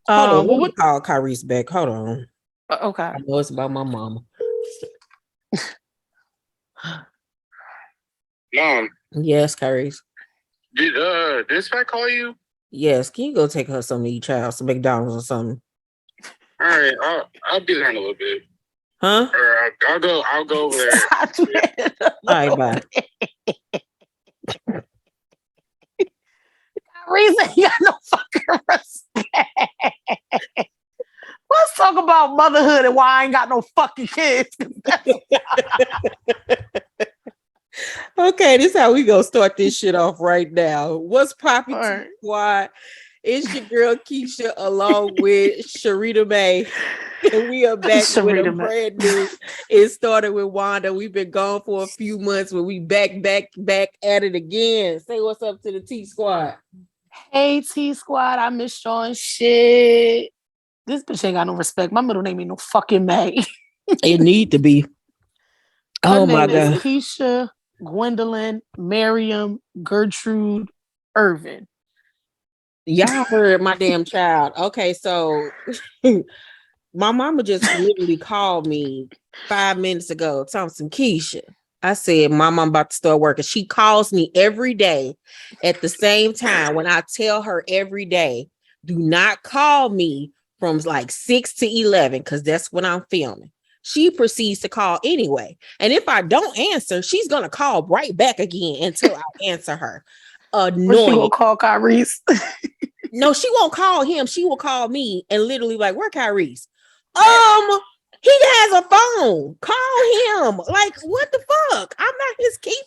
Hold on, Well, let me what? call Kyrie's back. Hold on. Okay. I know it's about my mama. Mom, Yes, Kyrie's. did Dispatch call you? Yes, can you go take her something to eat, child? Some McDonald's or something. All right, I'll be there in a little bit. Huh? Or I'll go over there. All right, bye. Reason you got no fucking respect. Let's talk about motherhood and why I ain't got no fucking kids. Okay, this is how we gonna start this shit off right now. What's popping Right. squad? It's your girl Keisha along with Cherita May. And we are back with a brand new It Started With Wanda. We've been gone for a few months, but we back at it again. Say what's up to the T Squad. Hey T Squad, I miss y'all and shit. This bitch ain't got no respect. My middle name ain't no fucking May. It need to be. Her Oh name my is God. Keisha, Gwendolyn, Miriam, Gertrude, Irvin. Y'all heard my damn child. Okay, so my mama just literally called me 5 minutes ago, Thompson Keisha. I said, Mom, I'm about to start working. She calls me every day at the same time when I tell her every day, do not call me from like 6 to 11 because that's when I'm filming. She proceeds to call anyway. And if I don't answer, she's going to call right back again until I answer her. Annoying. Or she will call Kyrie's. No, she won't call him. She will call me and literally like, where Kyrie's? He has a phone. Call him. Like, what the fuck? I'm not his keeper.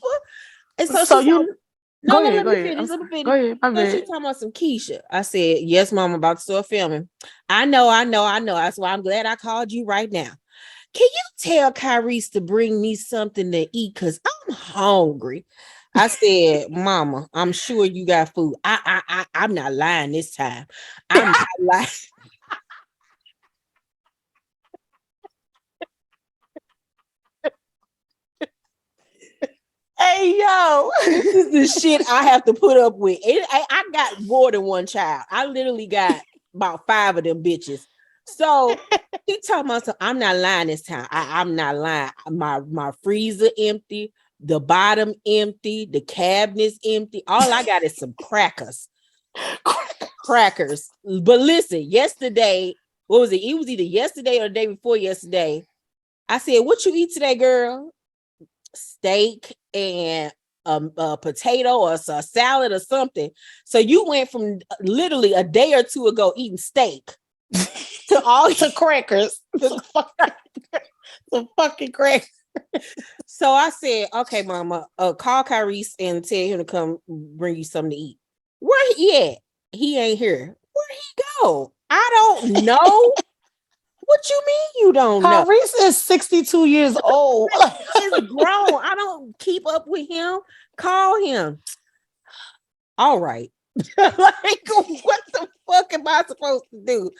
And so she you let me finish. Go ahead. So she talking about some Keisha. I said, yes, Mom, I'm about to start filming. I know. That's why I'm glad I called you right now. Can you tell Kyrie's to bring me something to eat? Because I'm hungry. I said, Mama, I'm sure you got food. I'm not lying this time. I'm not lying. Hey, yo. This is the shit I have to put up with. I got more than one child. I literally got about 5 of them bitches. So he talking about, so I'm not lying this time. I'm not lying. My freezer empty, the bottom empty, the cabinet's empty. All I got is some crackers. Crackers. But listen, yesterday, what was it? It was either yesterday or the day before yesterday. I said, what you eat today, girl? Steak and a potato or a salad or something. So you went from literally a day or two ago eating steak to all to crackers. Some fucking crackers. So I said, okay, Mama, call Kyrie and tell him to come bring you something to eat. Where he at? He ain't here. Where he go? I don't know. What you mean you don't know? Tyrese is 62 years old. He's grown. I don't keep up with him. Call him. All right. Like, what the fuck am I supposed to do?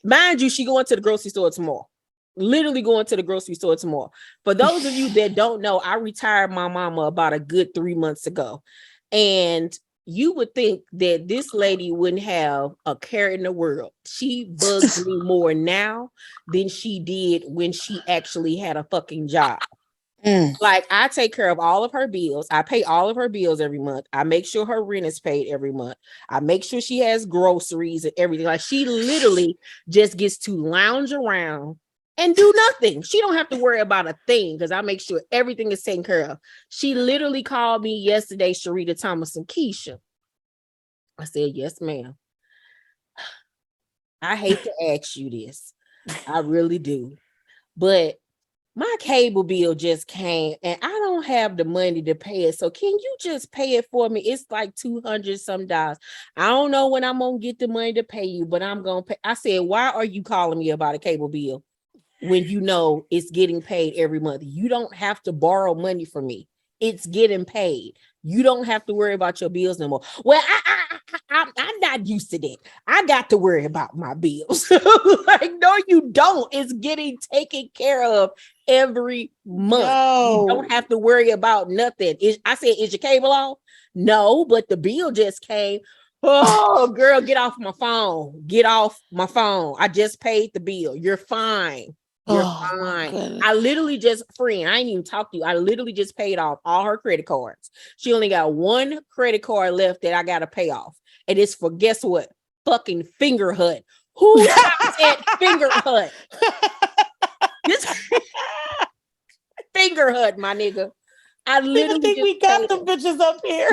Mind you, she going to the grocery store tomorrow. Literally going to the grocery store tomorrow. For those of you that don't know, I retired my mama about a good 3 months ago. And you would think that this lady wouldn't have a care in the world. She bugs me more now than she did when she actually had a fucking job. Like, I take care of all of her bills. I pay all of her bills every month. I make sure her rent is paid every month. I make sure she has groceries and everything. Like, she literally just gets to lounge around and do nothing. She don't have to worry about a thing because I make sure everything is taken care of. She literally called me yesterday, Cherita Thomas and Keisha. I said, yes, ma'am. I hate to ask you this. I really do. But my cable bill just came and I don't have the money to pay it. So can you just pay it for me? It's like $200 some. I don't know when I'm going to get the money to pay you, but I'm going to pay. I said, why are you calling me about a cable bill when you know it's getting paid every month? You don't have to borrow money from me. It's getting paid. You don't have to worry about your bills no more. Well, I'm not used to that. I got to worry about my bills. Like, no, you don't. It's getting taken care of every month. You don't have to worry about nothing. I said, is your cable on? No, but the bill just came. Oh, girl, get off my phone. Get off my phone. I just paid the bill. You're fine. You're Oh my fine. goodness. I literally just, friend, I ain't even talked to you. I literally just paid off all her credit cards. She only got one credit card left that I got to pay off. And it's for, guess what? Fucking Finger Hut. Who shops at Finger Hut? This Finger Hut, my nigga. I literally think just we got paid the off. bitches up here.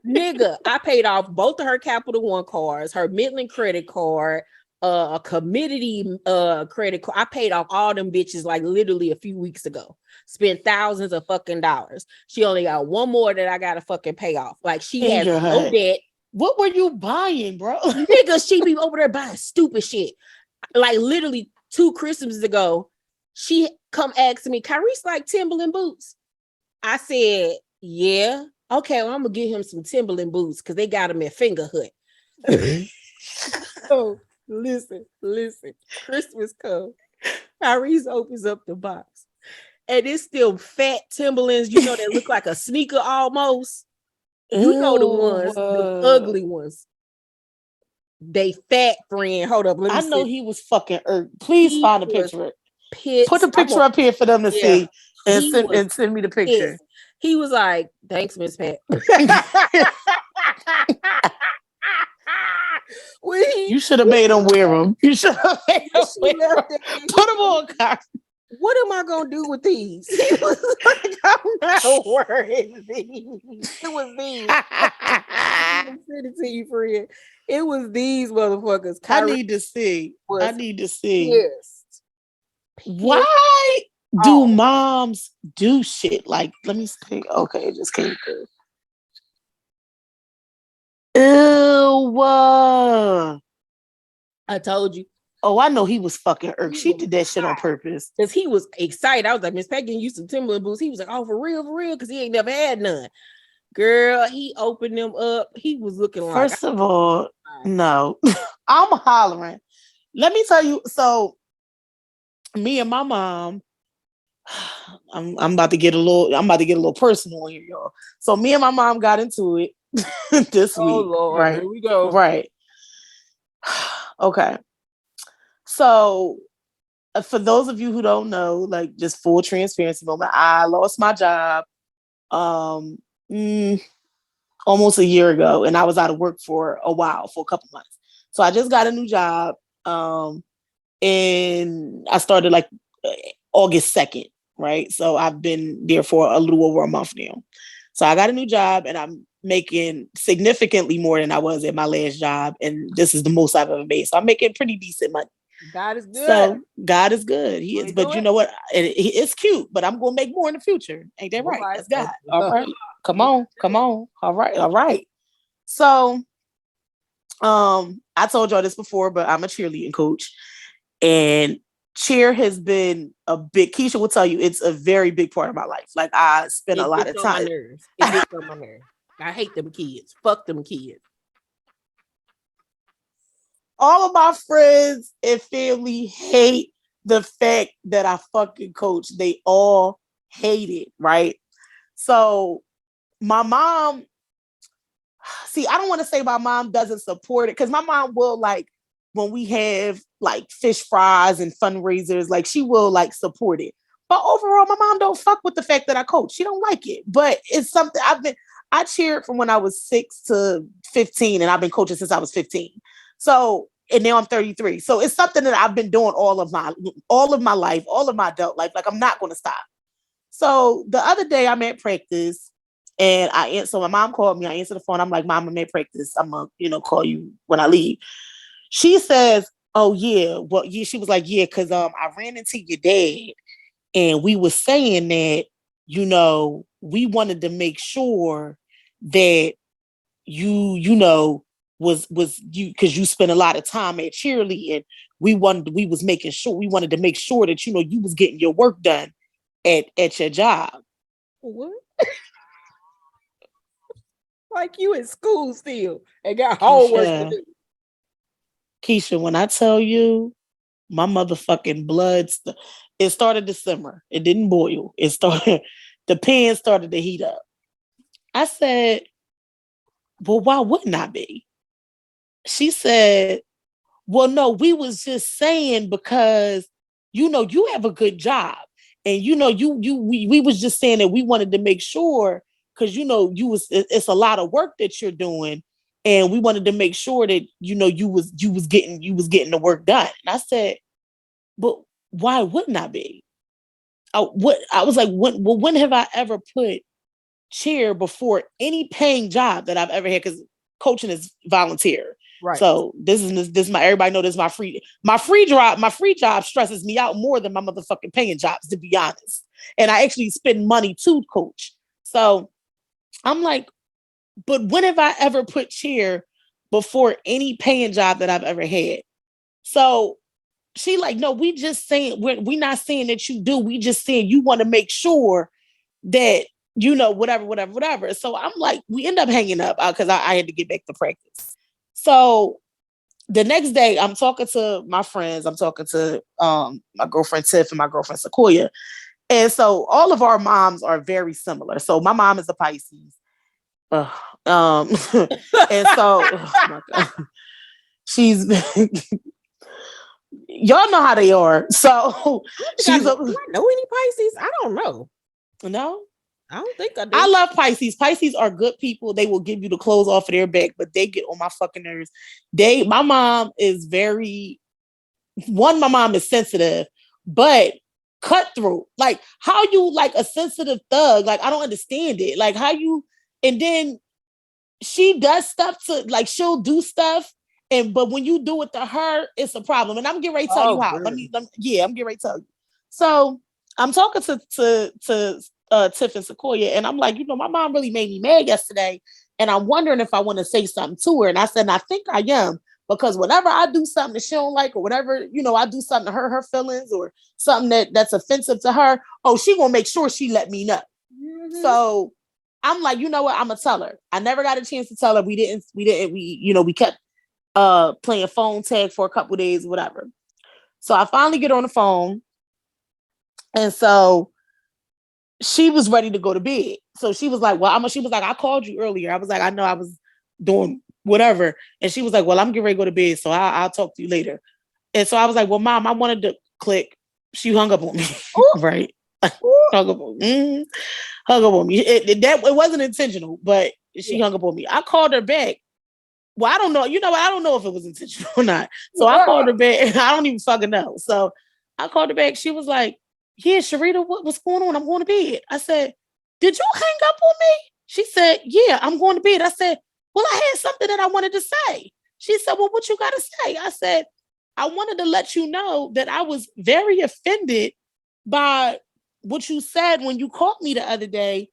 Nigga, I paid off both of her Capital One cards, her Midland credit card, a community credit card. I paid off all them bitches like literally a few weeks ago. Spent thousands of fucking dollars. She only got one more that I gotta fucking pay off. Like she has Finger no Hut. debt. What were you buying, bro? Nigga, she be over there buying stupid shit. Like literally 2 Christmases ago, she come ask me, Kyrie's like Timberland boots. I said, yeah. Okay, well, I'm gonna get him some Timberland boots because they got them at Finger Hut. So listen. Christmas comes. Tyrese opens up the box. And it's still fat Timberlands, you know, that look like a sneaker almost. You know the ones, the ugly ones. They fat, friend. Hold up. Let me I know see. he was fucking irked. Please find a picture. Pissed. Put the picture up here for them to see and He send me the picture. pissed. He was like, thanks, Miss Pat. You should have made him wear them. You should have made him wear them. Put them on, Kyle. What am I gonna do with these? He was like, I'm not wearing these. It was these. I'm gonna send it to you, friend. It was these motherfuckers. I need to see. Pissed. Why do moms do shit like? Let me see. Okay, it just came through. Ew. I told you. Oh, I know he was fucking irked. She did that shit on purpose. Because he was excited. I was like, Miss Pat getting you some Timberland boots. He was like, oh, for real? Because he ain't never had none. Girl, he opened them up. He was looking like. First of all, no. I'm hollering. Let me tell you. So, me and my mom, I'm about to get a little personal here, y'all. So me and my mom got into it this week. Oh Lord, right? Here we go. Right. Okay. So for those of you who don't know, like just full transparency moment, I lost my job almost a year ago, and I was out of work for a while, for a couple months. So I just got a new job, and I started like August 2nd, right? So I've been there for a little over a month now. So I got a new job, and I'm making significantly more than I was at my last job, and this is the most I've ever made. So I'm making pretty decent money. God is good. So God is good. He is, but you know what? It's cute, but I'm gonna make more in the future. Ain't that right? That's God. All right. Come on. All right. So I told y'all this before, but I'm a cheerleading coach, and cheer has been a big, Keisha will tell you, it's a very big part of my life. Like I spend a lot of time. It gets on my nerves. I hate them kids. Fuck them kids. All of my friends and family hate the fact that I fucking coach. They all hate it, right? So my mom, see, I don't want to say my mom doesn't support it, because my mom will, like, when we have like fish fries and fundraisers, like she will like support it. But overall, my mom don't fuck with the fact that I coach. She don't like it. But it's something I cheered from when I was 6 to 15, and I've been coaching since I was 15. So, and now I'm 33. So it's something that I've been doing all of my life, all of my adult life. Like I'm not going to stop. So the other day I'm at practice, and so my mom called me. I answered the phone. I'm like, Mom, I'm at practice. I'm going to, call you when I leave. She says, oh yeah. Well, yeah. She was like, yeah, because I ran into your dad, and we were saying that, we wanted to make sure that you was you, because you spent a lot of time at cheerleading. We wanted to make sure that you was getting your work done at your job. What? Like you in school still and got homework to do. Keisha, when I tell you, my motherfucking blood, it started to simmer. It didn't boil. The pan started to heat up. I said, well, why wouldn't I be? She said, well, no, we was just saying because, you have a good job. And, we was just saying that we wanted to make sure, because, it's a lot of work that you're doing. And we wanted to make sure that, you was getting the work done. And I said, but why wouldn't I be? I was like, when have I ever put cheer before any paying job that I've ever had? Because coaching is volunteer. Right. So this my everybody know this is my free job stresses me out more than my motherfucking paying jobs, to be honest. And I actually spend money to coach. So I'm like, but when have I ever put cheer before any paying job that I've ever had? So she like, no, we just saying we not saying that you do. We just saying you want to make sure that whatever. So I'm like, we end up hanging up because I had to get back to practice. So the next day, I'm talking to my friends. I'm talking to my girlfriend Tiff and my girlfriend Sequoia. And so all of our moms are very similar. So my mom is a Pisces. And so, oh my God, she's y'all know how they are. So do I know any Pisces? I don't know. No, I don't think I do. I love Pisces. Pisces are good people. They will give you the clothes off of their back, but they get on my fucking nerves. My mom is my mom is sensitive, but cutthroat. Like, how you like a sensitive thug? Like, I don't understand it. Like, how you, and then she does stuff she'll do stuff. But when you do it to her, it's a problem. And I'm getting ready to tell you how. I'm getting ready to tell you. So I'm talking to Tiff and Sequoia, and I'm like, my mom really made me mad yesterday, and I'm wondering if I want to say something to her. And I said, and I think I am, because whenever I do something that she don't like, or whatever, I do something to hurt her feelings, or something that's offensive to her, she gonna make sure she let me know. Mm-hmm. So I'm like, you know what? I'm gonna tell her. I never got a chance to tell her. We kept playing phone tag for a couple days, whatever. So I finally get on the phone, and so she was ready to go to bed. So she was like, she was like, I called you earlier. I was like, I know I was doing whatever. And she was like, well, I'm getting ready to go to bed, so I'll talk to you later. And so I was like, well, Mom, I wanted to click. She hung up on me. Right. Hung up on me. Hung up on me. It wasn't intentional, but she hung up on me. I called her back. Well, I don't know. I don't know if it was intentional or not. So I called her back. I don't even fucking know. So I called her back. She was like, yeah, Cherita, what's going on? I'm going to bed. I said, did you hang up on me? She said, yeah, I'm going to bed. I said, well, I had something that I wanted to say. She said, well, what you got to say? I said, I wanted to let you know that I was very offended by what you said when you called me the other day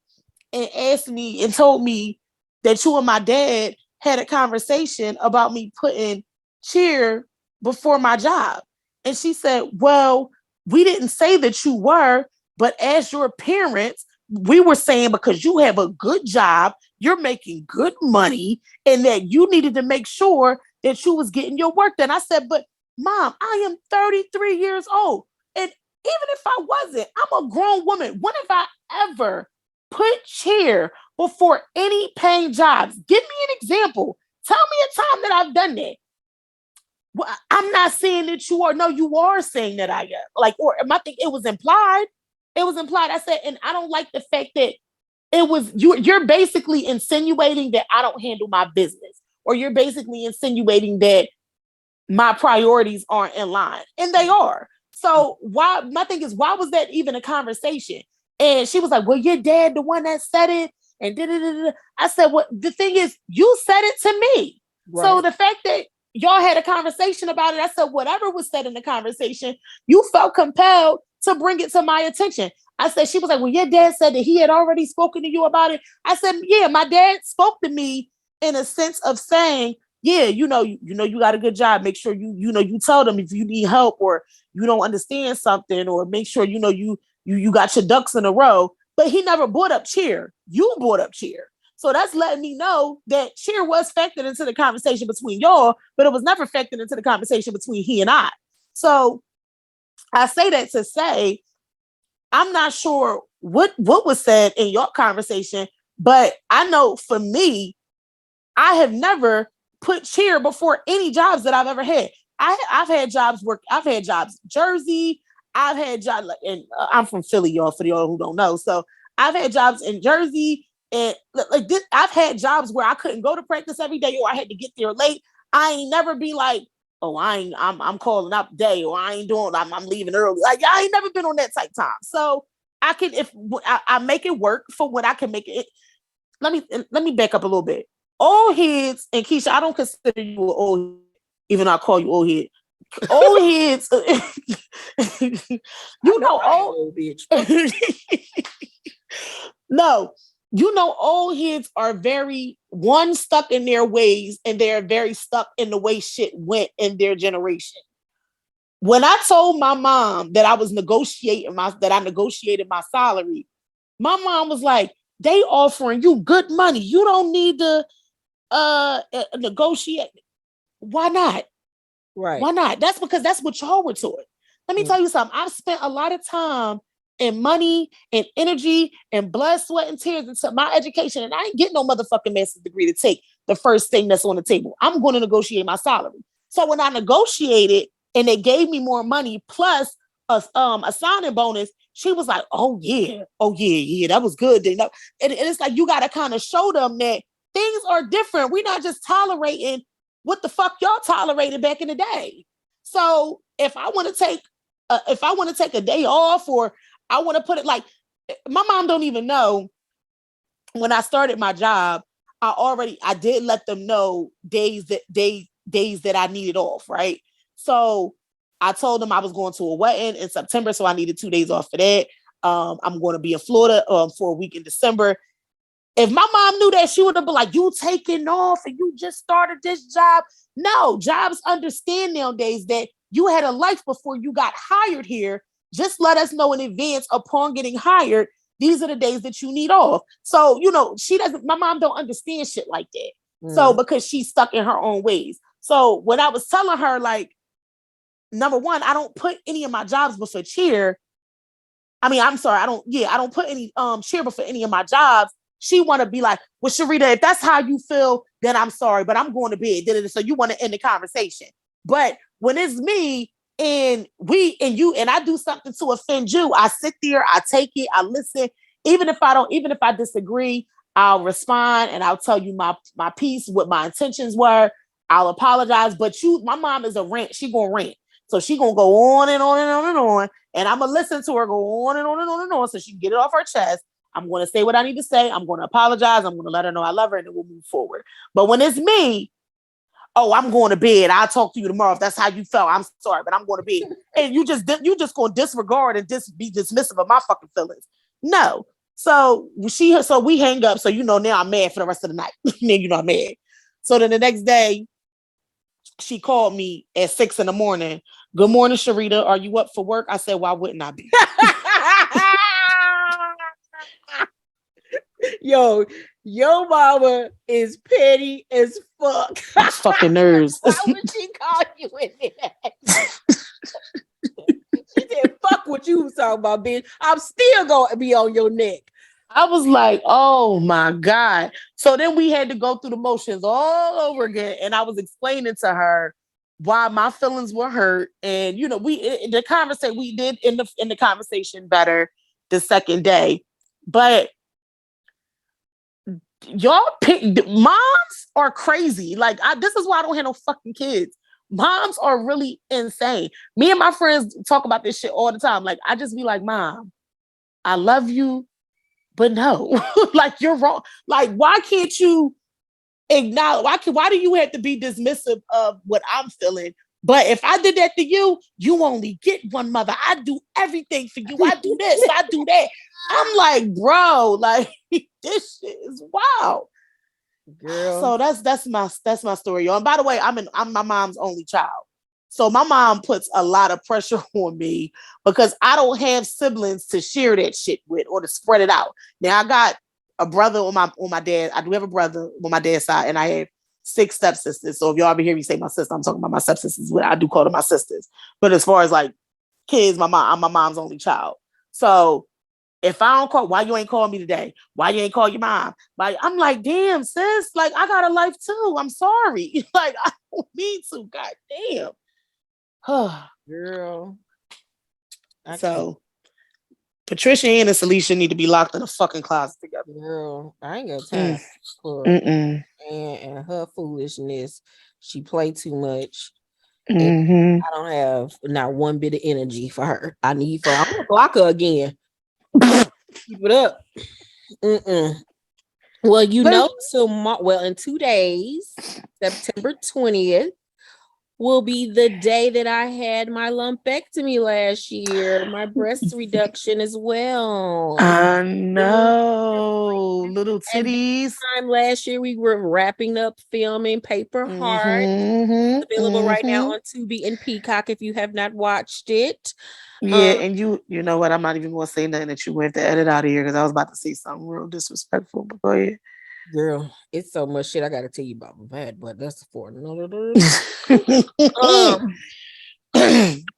and asked me and told me that you and my dad had a conversation about me putting cheer before my job. And she said, well, we didn't say that you were, but as your parents, we were saying because you have a good job, you're making good money, and that you needed to make sure that you was getting your work done. I said, but Mom, I am 33 years old. And even if I wasn't, I'm a grown woman. When have I ever put cheer before any paying jobs? Give me an example. Tell me a time that I've done that. Well, I'm not saying that you are. No, you are saying that I am. Or I think it was implied. It was implied. I said, and I don't like the fact that it was you're basically insinuating that I don't handle my business, or you're basically insinuating that my priorities aren't in line, and they are. So my thing is, why was that even a conversation? And she was like, well, your dad, the one that said it, and da-da-da-da. I said, well, the thing is, you said it to me. Right. So the fact that y'all had a conversation about it, I said, whatever was said in the conversation, you felt compelled to bring it to my attention. I said, she was like, well, your dad said that he had already spoken to you about it. I said, yeah, my dad spoke to me in a sense of saying, yeah, you got a good job. Make sure you tell them if you need help, or you don't understand something, or make sure you got your ducks in a row. But he never brought up cheer. You brought up cheer. So that's letting me know that cheer was factored into the conversation between y'all, but it was never factored into the conversation between he and I. So I say that to say, I'm not sure what was said in your conversation, but I know for me, I have never put cheer before any jobs that I've ever had. I've had jobs Jersey. I've had jobs, and I'm from Philly, y'all, for y'all who don't know. So I've had jobs in Jersey, and like this, I've had jobs where I couldn't go to practice every day, or I had to get there late. I ain't never be like, oh, I'm calling up day, or I'm leaving early. Like I ain't never been on that type time. So I can, if I make it work for what I can make it. Let me back up a little bit. Old heads, and Keisha, I don't consider you an old head, even though I call you old head. Old heads, you know, old bitch. No, you know, old heads are very stuck in their ways, and they're very stuck in the way shit went in their generation. When I told my mom that I negotiated my salary, my mom was like, they offering you good money. You don't need to negotiate. Why not? Right. Why not? That's because that's what y'all were taught. Let me tell you something. I've spent a lot of time and money and energy and blood, sweat, and tears into my education, and I ain't getting no motherfucking master's degree to take the first thing that's on the table. I'm going to negotiate my salary. So when I negotiated and they gave me more money plus a signing bonus, she was like, oh yeah, that was good. And it's like, you got to kind of show them that things are different. We're not just tolerating what the fuck y'all tolerated back in the day. So if I want to take a day off, or I want to put it like, my mom don't even know when I started my job, I did let them know days that I needed off, right? So I told them I was going to a wedding in September, so I needed 2 days off for that. I'm going to be in Florida for a week in December. If my mom knew that, she would have been like, you taking off and you just started this job. No, jobs understand nowadays that you had a life before you got hired here. Just let us know in advance upon getting hired, these are the days that you need off. So, my mom don't understand shit like that. So, because she's stuck in her own ways. So when I was telling her, like, number one, I don't put any of my jobs before cheer. I mean, I'm sorry, I don't put any cheer before any of my jobs. She want to be like, well, Cherita, if that's how you feel, then I'm sorry, but I'm going to bed. So you want to end the conversation. But when it's me and you and I do something to offend you, I sit there, I take it, I listen. Even if I disagree, I'll respond and I'll tell you my piece, what my intentions were. I'll apologize. But my mom is a rant. She gonna rant. So she gonna go on and on and on and on. And I'm gonna listen to her go on and on and on and on so she can get it off her chest. I'm going to say what I need to say. I'm going to apologize. I'm going to let her know I love her, and then we'll move forward. But when it's me, oh, I'm going to bed. I'll talk to you tomorrow. If that's how you felt, I'm sorry, but I'm going to bed. And you just going to disregard and be dismissive of my fucking feelings. No. So we hang up. So now I'm mad for the rest of the night. Then I'm mad. So then the next day, she called me at 6 a.m. Good morning, Cherita. Are you up for work? I said, why wouldn't I be? Yo, your mama is petty as fuck. Fucking nerves. Why would she call you in that? She said, fuck what you was talking about, bitch. I'm still gonna be on your neck. I was like, oh my God. So then we had to go through the motions all over again. And I was explaining to her why my feelings were hurt. And we did end the conversation better the second day. But moms are crazy. Like, this is why I don't have no fucking kids. Moms are really insane. Me and my friends talk about this shit all the time. Like, I just be like, Mom, I love you, but no. Like, you're wrong. Like, why can't you acknowledge? Why do you have to be dismissive of what I'm feeling? But if I did that to you, you only get one mother. I do everything for you. I do this, I do that. I'm like, bro, like, this shit is wild. Girl. So that's my story, y'all. And by the way, I'm my mom's only child. So my mom puts a lot of pressure on me because I don't have siblings to share that shit with or to spread it out. Now I got a brother on my dad. I do have a brother on my dad's side, and I have 6 stepsisters. So if y'all ever hear me say my sister, I'm talking about my stepsisters. I do call them my sisters. But as far as like kids, I'm my mom's only child. So If I don't call, why you ain't call me today? Why you ain't call your mom? I'm like, damn, sis, like I got a life too. I'm sorry. Like I don't need to. God damn. Girl. So Patricia and Alicia need to be locked in a fucking closet together. Girl, I ain't got time for and her foolishness. She play too much. And I don't have not one bit of energy for her. I'm gonna block her again. Keep it up. Well, in 2 days, September 20th, will be the day that I had my lumpectomy last year, my breast reduction as well. I know, little titties. Time last year, we were wrapping up filming Paper Heart. Available right now on Tubi and Peacock if you have not watched it. Yeah, and you know what? I'm not even going to say nothing that you went to edit out of here because I was about to say something real disrespectful. But go ahead. Girl, it's so much shit I got to tell you about my bad, but that's for another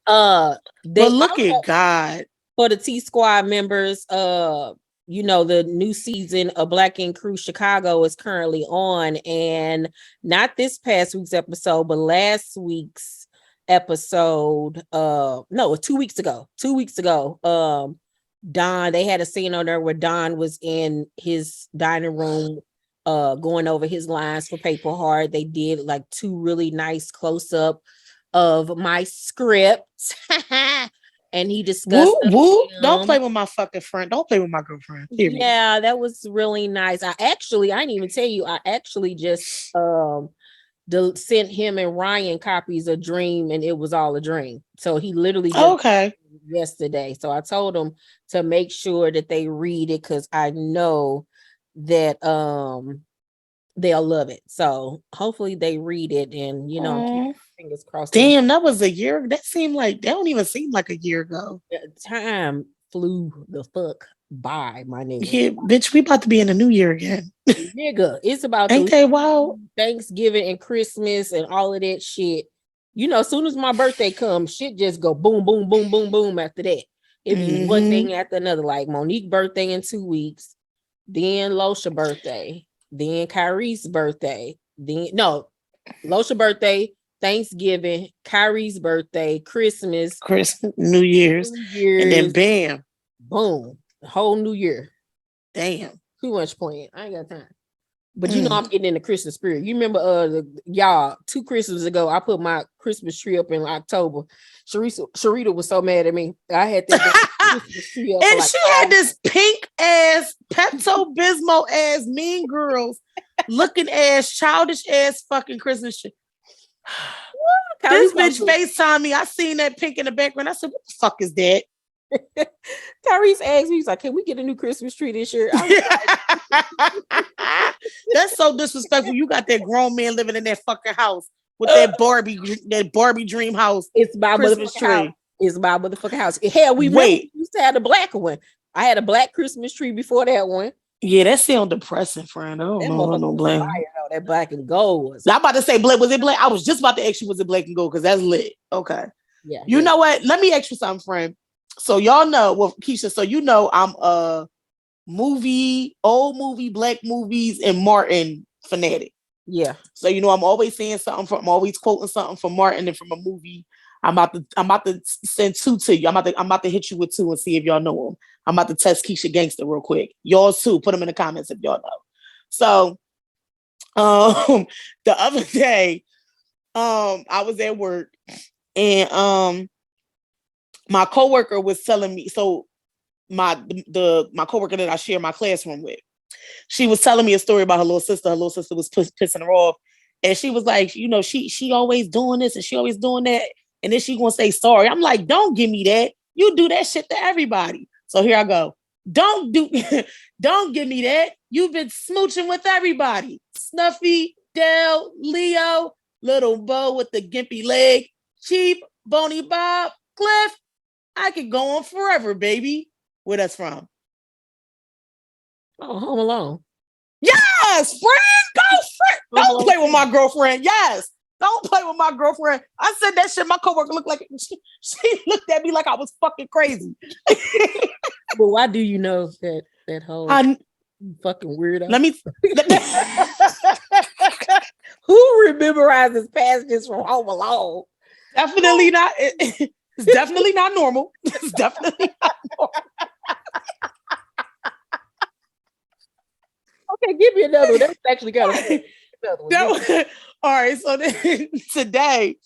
But look at God. For the T Squad members, the new season of Black Ink Crew Chicago is currently on, and not this past week's episode, but last week's episode. 2 weeks ago. 2 weeks ago, Don, they had a scene on there where Don was in his dining room, going over his lines for Paper Heart. They did like 2 really nice close up of my script. And he discussed don't play with my fucking friend. Don't play with my girlfriend. Period. Yeah, that was really nice. I didn't even tell you, I actually just sent him and Ryan copies of Dream, and it was all a dream. So he literally yesterday. So I told him to make sure that they read it because I know that they'll love it. So hopefully they read it, and keep fingers crossed. Damn, that was a year. That don't even seem like a year ago. Time flew the fuck by, my nigga. Yeah, bitch, we about to be in the new year again. Nigga, it's about ain't they wild? Thanksgiving and Christmas and all of that shit. As soon as my birthday comes, shit just go boom, boom, boom, boom, boom after that. It be one thing after another. Like Monique birthday in 2 weeks, then Losha birthday, then Kyrie's birthday, Losha birthday, Thanksgiving, Kyrie's birthday, Christmas, New Year's, and then bam, boom, the whole new year. Damn, too much playing. I ain't got time. But I'm getting in the Christmas spirit. You remember, y'all, 2 Christmas ago, I put my Christmas tree up in October. Cherita was so mad at me. I had that Christmas tree up, and she had this pink ass, Pepto Bismol ass, Mean Girls looking ass, childish ass fucking Christmas tree. This bitch FaceTime me. I seen that pink in the background. I said, "What the fuck is that?" Tyrese asked me, he's like, "Can we get a new Christmas tree this year?" That's so disrespectful. You got that grown man living in that fucking house with that Barbie dream house. It's my Christmas tree. House. It's my motherfucking house. Hell, we used to have the black one. I had a black Christmas tree before that one. Yeah, that sound depressing, friend. I don't know. No black. That black and gold was. I'm about to say black. Was it black? I was just about to ask you, was it black and gold? Because that's lit. Okay. Yeah. You know what? Let me ask you something, friend. So y'all know, well, Keisha, so I'm a old movie, black movies, and Martin fanatic. Yeah. So I'm always saying something I'm always quoting something from Martin and from a movie. I'm about to send 2 to you. I'm about to hit you with 2 and see if y'all know them. I'm about to test Keisha Gangster real quick. Y'all too. Put them in the comments if y'all know. So the other day, I was at work and my coworker was telling me, so my coworker that I share my classroom with, she was telling me a story about her little sister. Her little sister was pissing her off. And she was like, she always doing this and she always doing that. And then she gonna say sorry. I'm like, don't give me that. You do that shit to everybody. So here I go. Don't give me that. You've been smooching with everybody. Snuffy, Dell, Leo, Little Bo with the gimpy leg, Cheap, Boney Bob, Cliff. I could go on forever, baby. Where that's from? Oh, Home Alone. Yes, friend. Go, friend. Don't play with my girlfriend. Yes. Don't play with my girlfriend. I said that shit. My coworker looked like she looked at me like I was fucking crazy. But why do you know that whole fucking weirdo? Let me. Who memorizes passages from Home Alone? Definitely not. It's definitely not normal. It's definitely not normal. Okay, give me another one. That's actually kind of All right. So then today,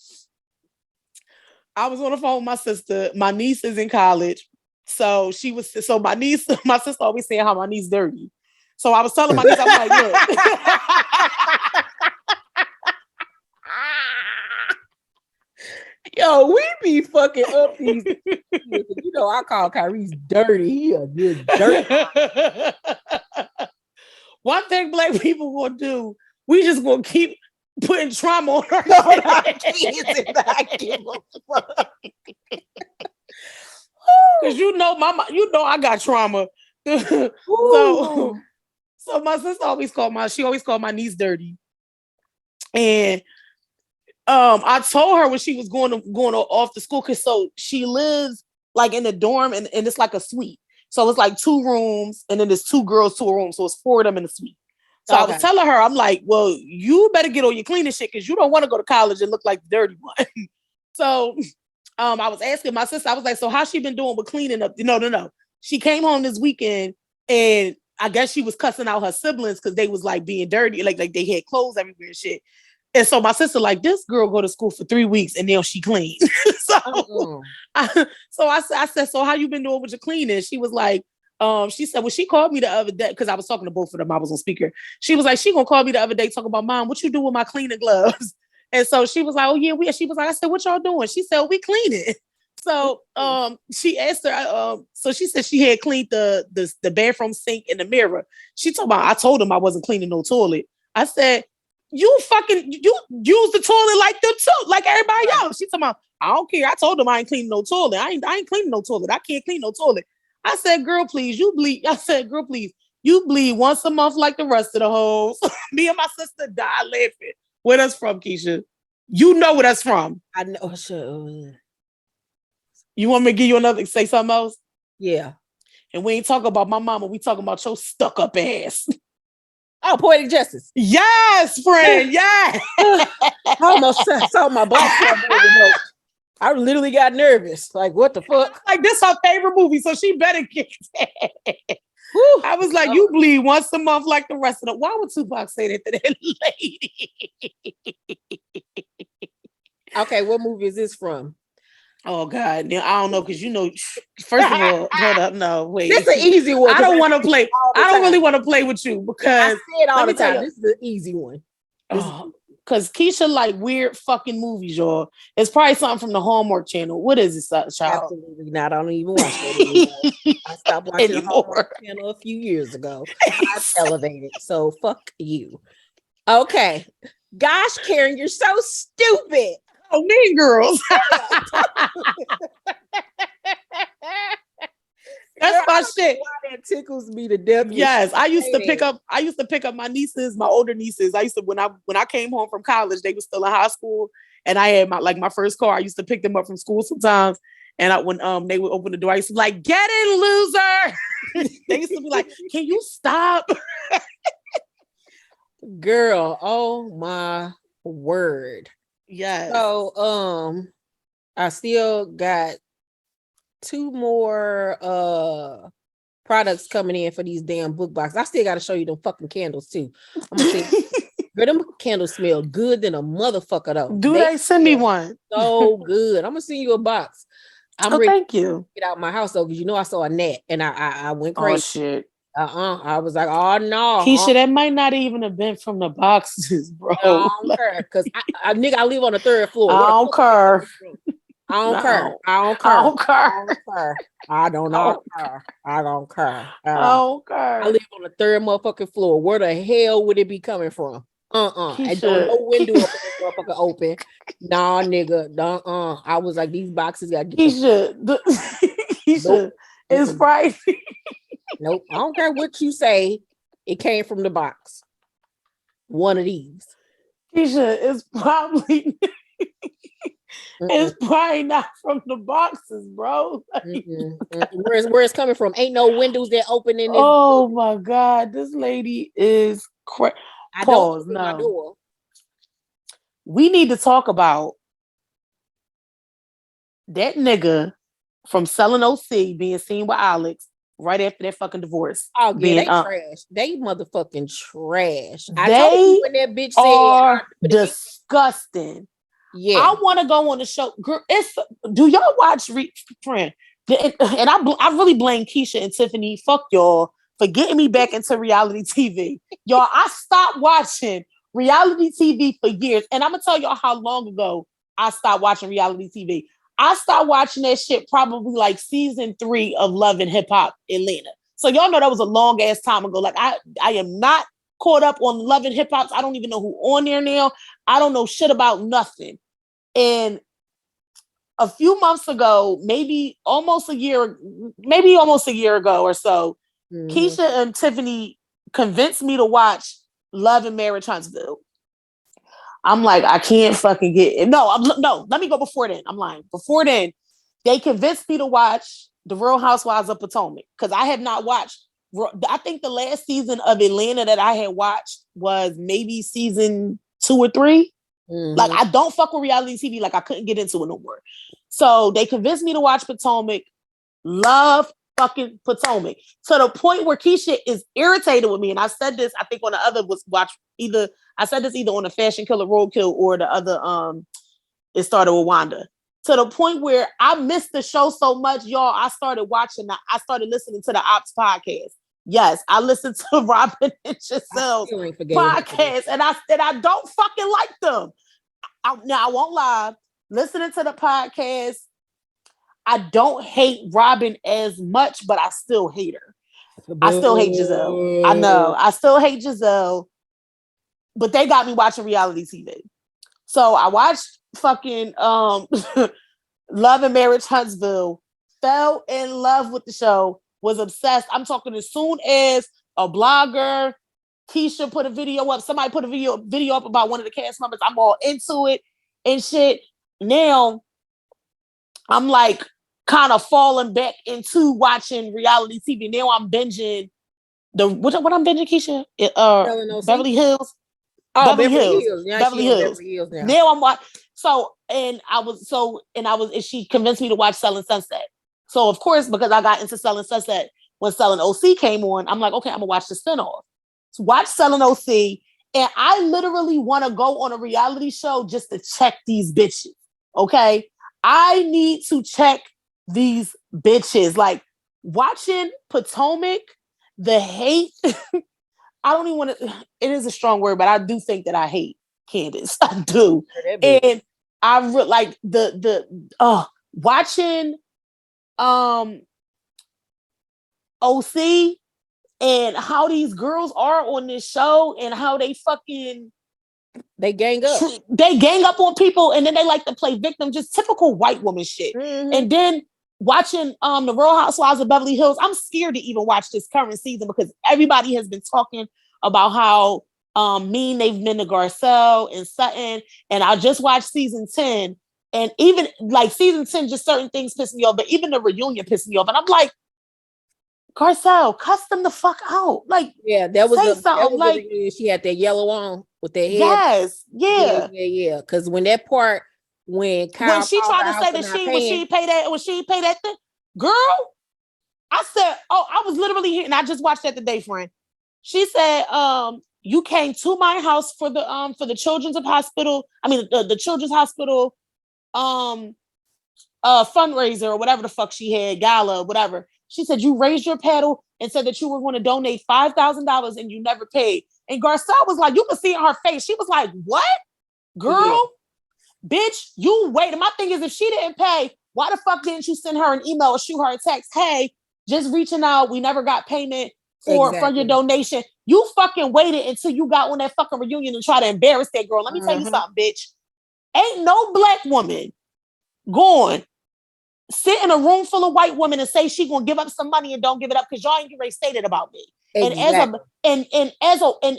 I was on the phone with my sister. My niece is in college. So my sister always saying how my niece dirty. So I was telling my niece, I'm like, look. Yo, we be fucking up these. You know, I call Kyrie's dirty. He a good dirty. One thing black people will do, we just gonna keep putting trauma on our kids and not give a fuck. Cause you know, I got trauma. so my sister always called my niece dirty. And I told her when she was going off to school, because so she lives like in a dorm and it's like a suite. So it's like 2 rooms and then there's 2 girls to a room. So it's 4 of them in the suite. So I was telling her, I'm like, well, you better get on your cleaning shit because you don't want to go to college and look like the dirty one. So I was asking my sister, I was like, so how's she been doing with cleaning up? No. She came home this weekend and I guess she was cussing out her siblings because they was like being dirty, like they had clothes everywhere and shit. And so my sister, like, this girl go to school for 3 weeks and then she clean. I said, so how you been doing with your cleaning? She was like, she said, well, she called me the other day because I was talking to both of them. I was on speaker. She was like, she gonna call me the other day talking about, Mom, what you do with my cleaning gloves? And so she was like, oh yeah, she was like, I said, what y'all doing? She said, we cleaning. So she asked her, so she said she had cleaned the bathroom sink and the mirror. She told me, I told him I wasn't cleaning no toilet. I said, you use the toilet like everybody else. She told me, I don't care. I told him I ain't cleaning no toilet. I ain't cleaning no toilet. I can't clean no toilet. I said, girl, please, you bleed. I said, girl, please, you bleed once a month like the rest of the hoes. Me and my sister died laughing. Where that's from, Keisha? You know where that's from. I know. Sure. You want me to give you another, say something else? Yeah. And we ain't talking about my mama. We talking about your stuck up ass. Oh, poetic justice. Yes, friend. Yes. I almost saw my black remote. I literally got nervous. Like, what the fuck? Like, this her favorite movie, so she better get that. I was like, you bleed once a month like the rest of them. Why would Tupac say that to that lady? Okay, what movie is this from? Oh God, now I don't know because first of all, hold up, no, wait. This is an easy one. I don't want to play. I don't really want to play with you because I said all the time. This is an easy one. Because Keisha like weird fucking movies, y'all. It's probably something from the Hallmark Channel. What is it, child? Absolutely not. I don't even watch that anymore. I stopped watching the Hallmark Channel a few years ago. I've elevated, so fuck you. Okay, gosh, Karen, you're so stupid. Oh, Mean Girls. That's my shit. Why that tickles me to death. Yes, I used to pick up my nieces, my older nieces. I used to when I came home from college, they were still in high school, and I had my first car. I used to pick them up from school sometimes, and when they would open the door, I used to be like, "Get in, loser!" They used to be like, "Can you stop?" Girl, oh my word. Yes. So I still got 2 more products coming in for these damn book boxes. I still got to show you them fucking candles too. I'm gonna say, girl, them candles smell good than a motherfucker though. Do they send me one? So good. I'm gonna send you a box. I'm ready. Thank you. Get out my house though, because I saw a net and I went crazy. Oh shit. I was like, oh no. Keisha, that might not even have been from the boxes, bro. I don't care. Because I live on the 3rd floor. I don't care. I don't care. I don't care. I don't care. I don't care. I live on the 3rd motherfucking floor. Where the hell would it be coming from? I don't know window motherfucker open. Nah, nigga. I was like, these boxes got Keisha. Keisha, it's Friday. Nope. I don't care what you say. It came from the box. One of these. Keisha, it's probably not from the boxes, bro. Where it's coming from? Ain't no windows that open in this. Oh my God, this lady is crazy. Pause. No. My door. We need to talk about that nigga from Selling OC being seen with Alex right after their fucking divorce. Oh yeah, they trash. They motherfucking trash. I told you when that bitch are disgusting. Yeah, I want to go on the show. Girl, do y'all watch Friend? And I really blame Keisha and Tiffany. Fuck y'all for getting me back into reality TV. Y'all, I stopped watching reality TV for years, and I'm gonna tell y'all how long ago I stopped watching reality TV. I stopped watching that shit probably like season 3 of Love and Hip Hop Atlanta. So y'all know that was a long ass time ago. Like I am not caught up on Love and Hip Hop. I don't even know who on there now. I don't know shit about nothing. And a few months ago, maybe almost a year ago or so, Keisha and Tiffany convinced me to watch Love and Marriage Huntsville. I'm like, I can't fucking get it. No, let me go before then. I'm lying. Before then, they convinced me to watch The Real Housewives of Potomac because I had not watched. I think the last season of Atlanta that I had watched was maybe season 2 or 3. Like, I don't fuck with reality TV. Like, I couldn't get into it no more. So they convinced me to watch Potomac. Love fucking Potomac to the point where Keisha is irritated with me. And I said this, I think on the other was watch either. I said this either on the Fashion Killer Roadkill or the other. It Started With Wanda. To the point where I missed the show so much, y'all. I started listening to the Ops podcast. Yes, I listened to Robin and Giselle's podcast, and I don't fucking like them. Now I won't lie. Listening to the podcast, I don't hate Robin as much, but I still hate her. I still hate Giselle. I know. I still hate Giselle, but they got me watching reality TV. So I watched fucking Love and Marriage Huntsville, fell in love with the show, was obsessed. I'm talking as soon as a blogger, Keisha put a video up, somebody put a video up about one of the cast members, I'm all into it and shit. Now, I'm like kind of falling back into watching reality TV. Now I'm binging what I'm binging, Keisha? Beverly Hills. Oh, Beverly Hills. Yeah, Beverly Hills. Now I'm watching. And she convinced me to watch Selling Sunset. So of course, because I got into Selling Sunset when Selling OC came on, I'm like, okay, I'm gonna watch the spinoff. So watch Selling OC, and I literally want to go on a reality show just to check these bitches. Okay, I need to check these bitches. Like watching Potomac, the hate. I don't even want to. It is a strong word, but I do think that I hate Candace. I do, and I like watching OC and how these girls are on this show and how they gang up. They gang up on people, and then they like to play victim, just typical white woman shit. And then watching the Real Housewives of Beverly Hills, I'm scared to even watch this current season because everybody has been talking about how mean they've been to Garcelle and Sutton. And I just watched season 10, and even like season 10, just certain things piss me off, but even the reunion pissed me off. And I'm like, Garcelle, cuss them the fuck out. Like, yeah, that was like she had that yellow on with their head. Yes, yeah. Because when that part, when she tried to say that when she pay that thing, girl, I said, oh, I was literally here, and I just watched that today, friend. She said, you came to my house for the children's hospital. I mean, the children's hospital, fundraiser or whatever the fuck she had, gala, whatever. She said, you raised your paddle and said that you were going to donate $5,000 and you never paid. And Garcelle was like, you could see in her face. She was like, what? Girl, bitch, you wait. And my thing is, if she didn't pay, why the fuck didn't you send her an email or shoot her a text? Hey, just reaching out. We never got payment for your donation. You fucking waited until you got on that fucking reunion and try to embarrass that girl. Let me tell you something, bitch. Ain't no black woman going sit in a room full of white women and say she gonna give up some money and don't give it up because y'all ain't get ready stated about me. Exactly. And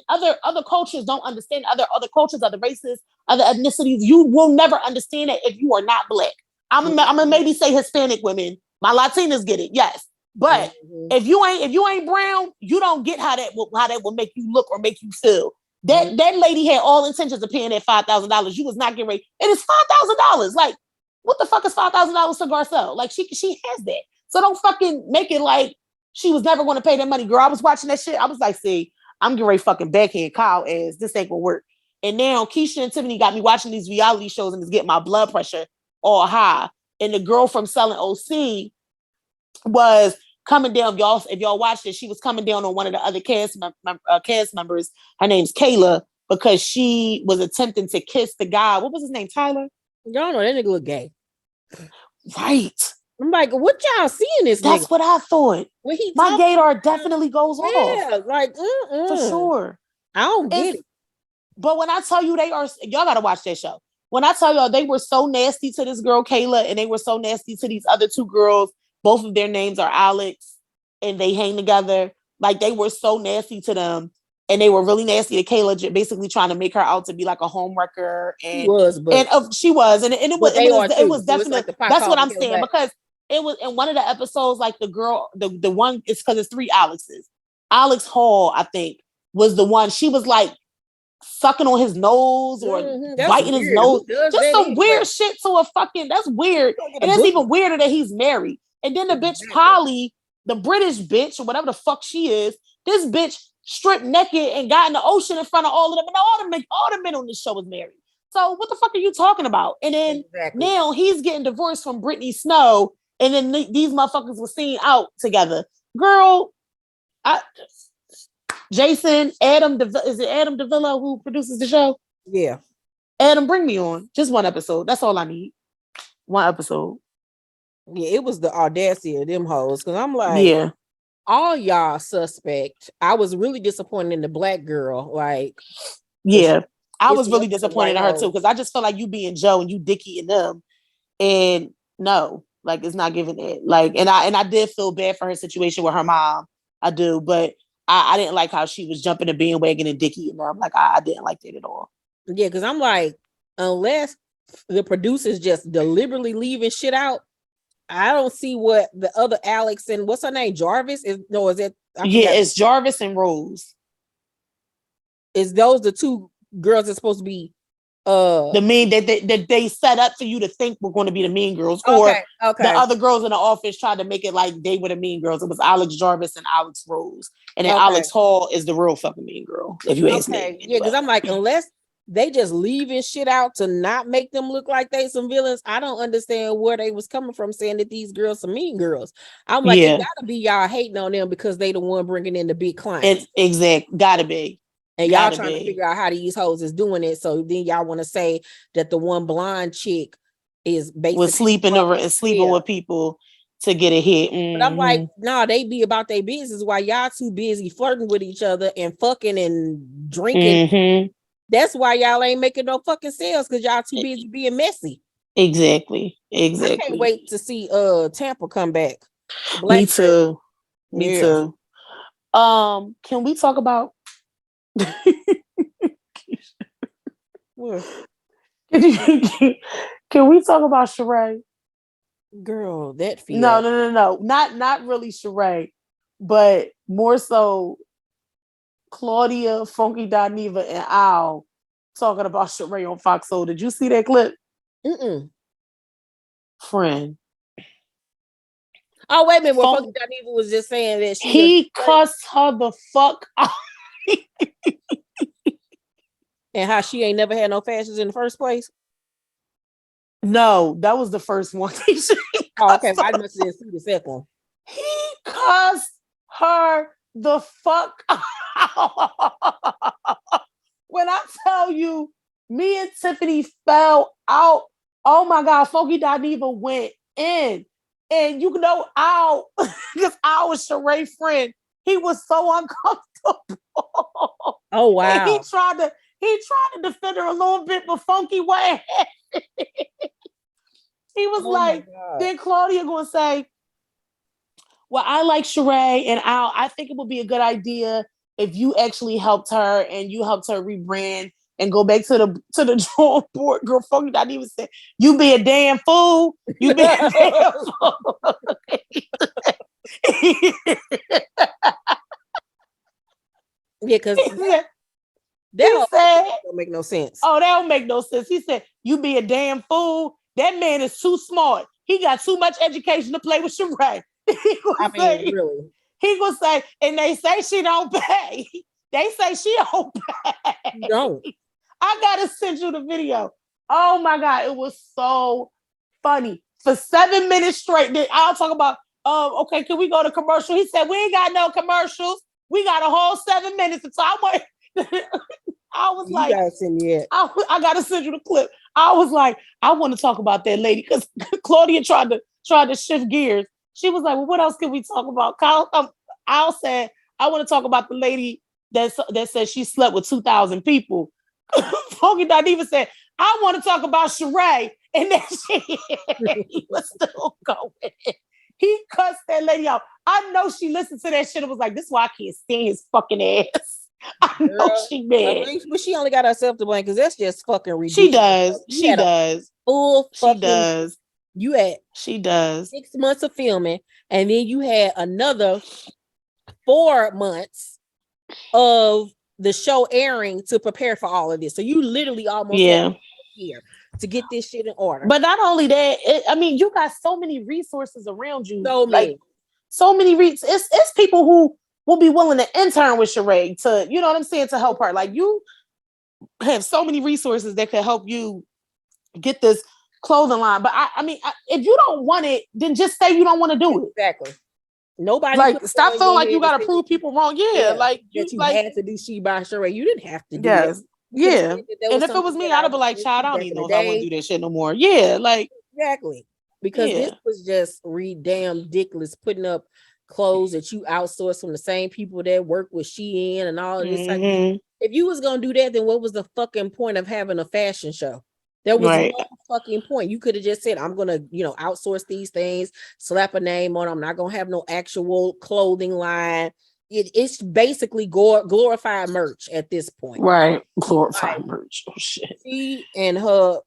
other cultures don't understand, other cultures, other races, other ethnicities. You will never understand it if you are not black. I'm gonna maybe say Hispanic women. My Latinas get it, yes. But if you ain't brown, you don't get how that will make you look or make you feel. That lady had all intentions of paying that $5,000. You was not getting ready. And it's $5,000. Like, what the fuck is $5,000 to Garcelle? Like, she has that. So don't fucking make it like she was never going to pay that money. Girl, I was watching that shit. I was like, see, I'm getting ready to fucking backhand Kyle ass. This ain't gonna work. And now Keisha and Tiffany got me watching these reality shows and it's getting my blood pressure all high. And the girl from Selling OC was coming down. If y'all watched it, she was coming down on one of the other cast members. Her name's Kayla, because she was attempting to kiss the guy. What was his name? Tyler? Y'all know that nigga look gay. Right. I'm like, what y'all seeing this That's nigga? what I thought. When he my gaydar definitely goes off. Yeah, like for sure. I don't get it. But when I tell you y'all gotta watch that show. When I tell y'all they were so nasty to this girl Kayla, and they were so nasty to these other two girls, both of their names are Alex, and they hang together. Like, they were so nasty to them, and they were really nasty to Kayla, basically trying to make her out to be like a homewrecker. And she was, and it was definitely, like that's what I'm saying, because it was in one of the episodes, like the girl, the one, it's because it's three Alexes. Alex Hall, I think, was the one. She was like sucking on his nose or biting his nose. Just some weird shit to a fucking, that's weird. And it's even weirder that he's married. And then the bitch Polly, the British bitch, or whatever the fuck she is, this bitch stripped naked and got in the ocean in front of all of them. And all the men on this show was married. So what the fuck are you talking about? And then now he's getting divorced from Brittany Snow. And then these motherfuckers were seen out together. Girl, Jason, is it Adam DeVilla who produces the show? Yeah. Adam, bring me on. Just one episode. That's all I need. One episode. Yeah, it was the audacity of them hoes. Because I'm like, all y'all suspect. I was really disappointed in the black girl. Like, yeah, I was really disappointed in her too. Because I just felt like you being Joe and you Dickie and them. And no, like, it's not giving it. Like, and I did feel bad for her situation with her mom. I do, but I didn't like how she was jumping the bandwagon and Dickie and them. Like, I didn't like that at all. Yeah, because I'm like, unless the producers just deliberately leaving shit out, I don't see what the other Alex and what's her name, Jarvis is. No, is it? It's Jarvis and Rose. Is those the two girls that's supposed to be the mean that they set up for you to think were going to be the mean girls, or the other girls in the office tried to make it like they were the mean girls. It was Alex Jarvis and Alex Rose, and then Alex Hall is the real fucking mean girl, if you ask me. Anyway. Yeah, because I'm like, unless they just leaving shit out to not make them look like they some villains, I don't understand where they was coming from saying that these girls some mean girls. I'm like, it gotta be y'all hating on them because they the one bringing in the big clients. Exactly, gotta be. And y'all trying to figure out how these hoes is doing it. So then y'all want to say that the one blonde chick is basically was sleeping with people to get a hit. Mm-hmm. But I'm like, nah, they be about their business while y'all too busy flirting with each other and fucking and drinking. Mm-hmm. That's why y'all ain't making no fucking sales, because y'all too busy being messy. Exactly. I can't wait to see Tampa come back. Me too. Can we talk about what? Can we talk about Sheree? Girl, that feels no. Not really Sheree, but more so Claudia, Funky Dineva, and Al talking about Sheree on Fox Soul. Did you see that clip? Friend. Oh, wait a minute. Well, Funky Dineva was just saying that he cussed her the fuck out. And how she ain't never had no fashions in the first place? No, that was the first one. Okay, I must have seen the second one. He cussed her the fuck out. When I tell you, me and Tiffany fell out. Oh my God, Funky Dineva went in. And you know, Al, because Al was Sheree's friend, he was so uncomfortable. Oh wow. And he tried to defend her a little bit, but Funky went. He was then Claudia gonna say, Well, I like Sheree, and I think it would be a good idea if you actually helped her and you helped her rebrand and go back to the drawing board. Girl, fuck you, not even say you be a damn fool. You be a damn fool. Yeah, because that he said, don't make no sense. "Oh, that don't make no sense." He said, "You be a damn fool. That man is too smart. He got too much education to play with Sheree." Really. He gonna say, and they say she don't pay. They say she don't pay. Don't. I gotta send you the video. Oh my God, it was so funny. For 7 minutes straight, I'll talk about, okay, can we go to commercial? He said, we ain't got no commercials. We got a whole 7 minutes. And so I was You like, gotta send me it. I gotta send you the clip. I was like, I want to talk about that lady because Claudia tried to shift gears. She was like, well, what else can we talk about? Al said, I want to talk about the lady that said she slept with 2,000 people. Foggy Diva said, I want to talk about Sheree. And then he was still going. He cussed that lady out. I know she listened to that shit and was like, this is why I can't stand his fucking ass. I know she did. But she only got herself to blame because that's just fucking ridiculous. She does. She does. Full fucking. She does. You had. She does. 6 months of filming, and then you had another 4 months of the show airing to prepare for all of this. So you literally almost had a year to get this shit in order. But not only that, you got so many resources around you. So many. So many it's people who will be willing to intern with Sheree to, you know what I'm saying, to help her. Like, you have so many resources that could help you get this clothing line. But I mean, if you don't want it, then just say you don't want to do it. Exactly. Nobody like stop feeling like you gotta prove people wrong. Like you had to do She by Sheree. You didn't have to do it. Yeah. And if it was me, I'd have been like, child, I don't even know if I want to do that shit no more. Yeah, like exactly. Because this was just damn ridiculous, putting up clothes that you outsource from the same people that work with Shein and all of this. Mm-hmm. If you was gonna do that, then what was the fucking point of having a fashion show? There was no fucking point. You could have just said, I'm gonna, outsource these things, slap a name on them. I'm not gonna have no actual clothing line. It's basically glorified merch at this point. Right. Glorified merch. Oh shit. She and her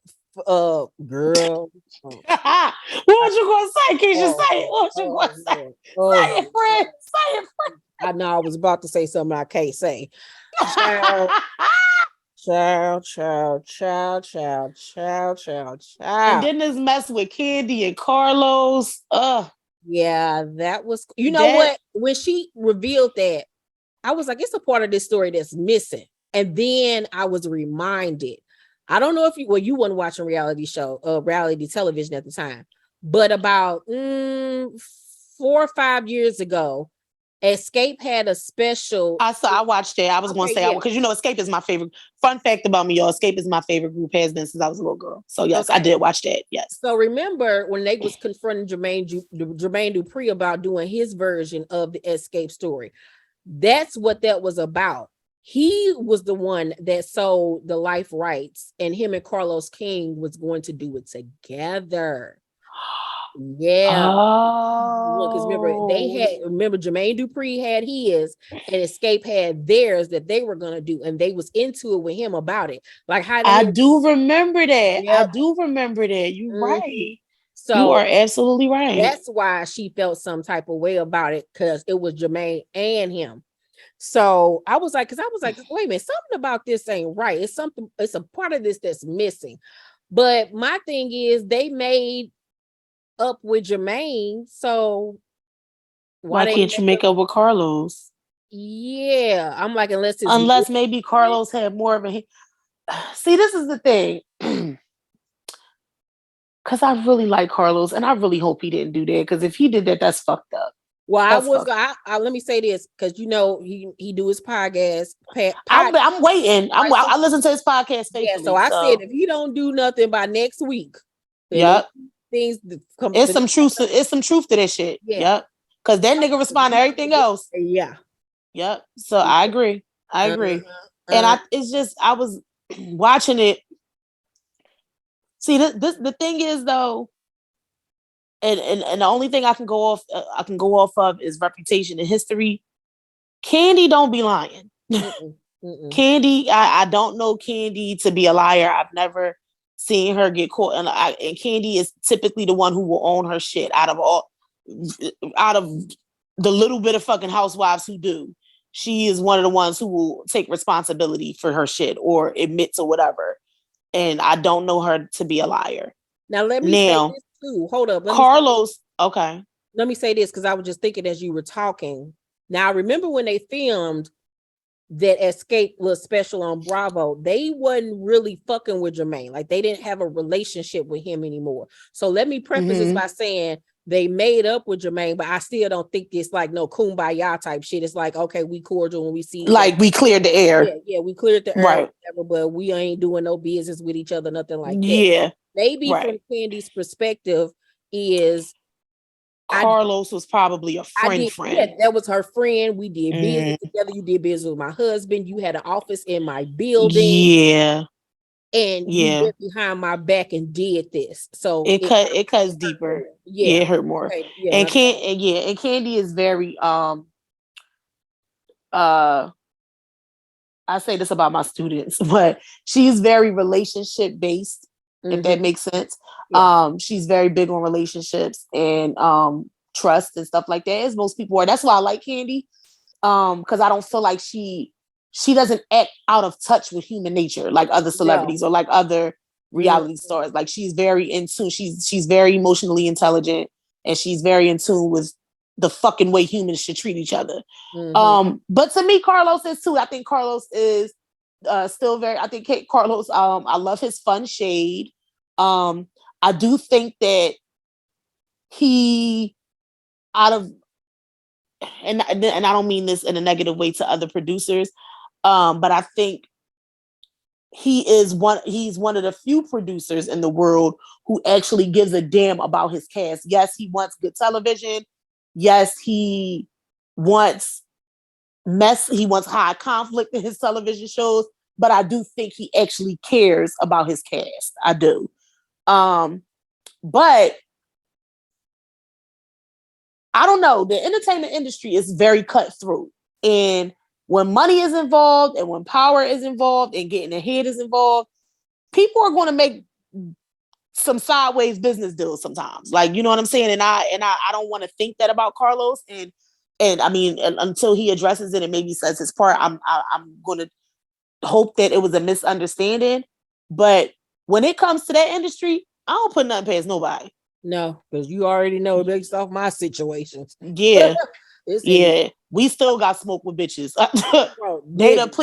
girl. What was you gonna say? Can you say it? What you gonna say? Say it, friend. Say it, friend. I know I was about to say something I can't say. Child. And then this mess with Candy and Carlos. Yeah, that was, what? When she revealed that, I was like, it's a part of this story that's missing. And then I was reminded, I don't know if you weren't watching reality television at the time, but about 4 or 5 years ago, Escape had a special. I watched it. I was going to say, because Escape is my favorite. Fun fact about me, y'all, Escape is my favorite group, has been since I was a little girl. So yes, I did watch that. Yes. So remember when they was confronting Jermaine Dupri about doing his version of the Escape story? That's what that was about. He was the one that sold the life rights, and him and Carlos King was going to do it together. Yeah. Because remember Jermaine Dupri had his and Escape had theirs that they were gonna do, and they was into it with him about it. Like how I do remember that. Yep. I do remember that. You're right. So you are absolutely right. That's why she felt some type of way about it, because it was Jermaine and him. So I was like, wait a minute, something about this ain't right. It's a part of this that's missing. But my thing is, they made up with Jermaine, so why can't you make up with Carlos? Yeah, I'm like, unless maybe Carlos had more of a. See, this is the thing, because I really like Carlos, and I really hope he didn't do that. Because if he did that, that's fucked up. Well, I let me say this, because he do his podcast. I'm waiting. I listen to his podcast faithfully. Yeah, so I said if he don't do nothing by next week, yep. Things come. It's some truth. It's some truth to that shit. Yeah. Yep. Because that nigga respond to everything else. Yeah. Yep. So I agree. And I was watching it. See, the thing is though, and the only thing I can go off of is reputation and history. Candy don't be lying. Candy, I don't know Candy to be a liar. I've never seen her get caught, and Candy is typically the one who will own her shit out of the little bit of fucking housewives who do. She is one of the ones who will take responsibility for her shit or admit to whatever. And I don't know her to be a liar. Now let me say this too. Hold up, Carlos. Okay. Let me say this because I was just thinking as you were talking. Now, I remember when they filmed that Escape was special on Bravo, they wasn't really fucking with Jermaine. Like, they didn't have a relationship with him anymore. So let me preface this by saying they made up with Jermaine, but I still don't think it's like no kumbaya type shit. It's like, okay, we cordial when we see like we cleared the air. Yeah, we cleared the air, right? Whatever, but we ain't doing no business with each other, nothing like that. Yeah, maybe from Candy's perspective is Carlos was probably a friend. Yeah, that was her friend. We did business together. You did business with my husband. You had an office in my building. Yeah. And you went behind my back and did this. So it cuts deeper. Yeah, it hurt more. Okay, and Candy is very I say this about my students, but she's very relationship based, if that makes sense. Yeah. She's very big on relationships and trust and stuff like that, as most people are. That's why I like Candy. Because I don't feel like she doesn't act out of touch with human nature like other celebrities or like other reality stars. Like, she's very in tune. She's very emotionally intelligent, and she's very in tune with the fucking way humans should treat each other. But to me, Carlos is too. I think Carlos is still very. I think Carlos. I love his fun shade. I do think that he and I don't mean this in a negative way to other producers, but I think he's one of the few producers in the world who actually gives a damn about his cast. Yes, he wants good television. Yes, he wants he wants high conflict in his television shows, but I do think he actually cares about his cast. I do. But I don't know. The entertainment industry is very cutthroat. And when money is involved and when power is involved and getting ahead is involved, people are going to make some sideways business deals sometimes. Like, you know what I'm saying? And I don't want to think that about Carlos. And I mean, until he addresses it and maybe says his part, I'm going to hope that it was a misunderstanding. But when it comes to that industry, I don't put nothing past nobody. No, because you already know based off my situations. Yeah. Yeah. We still got smoke with bitches. Bro,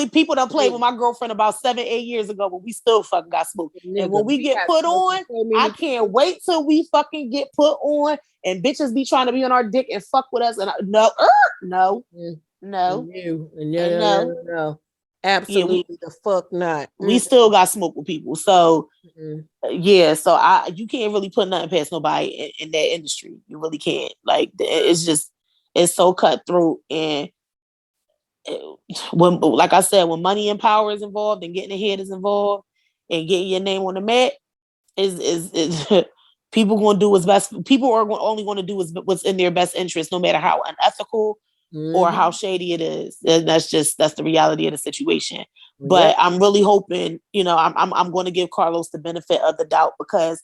people done played with my girlfriend about 7-8 years ago, but we still fucking got smoke. And when we get put on, I can't wait till we fucking get put on and bitches be trying to be on our dick and fuck with us. And no. Absolutely the fuck not. We still got smoke with people. So yeah, so you can't really put nothing past nobody in that industry. You really can't. Like, it's so cutthroat. And when, like I said, when money and power is involved and getting ahead is involved and getting your name on the map, is people going to do what's best. People are only going to do what's in their best interest, no matter how unethical or how shady it is. And that's the reality of the situation. But I'm really hoping, I'm going to give Carlos the benefit of the doubt, because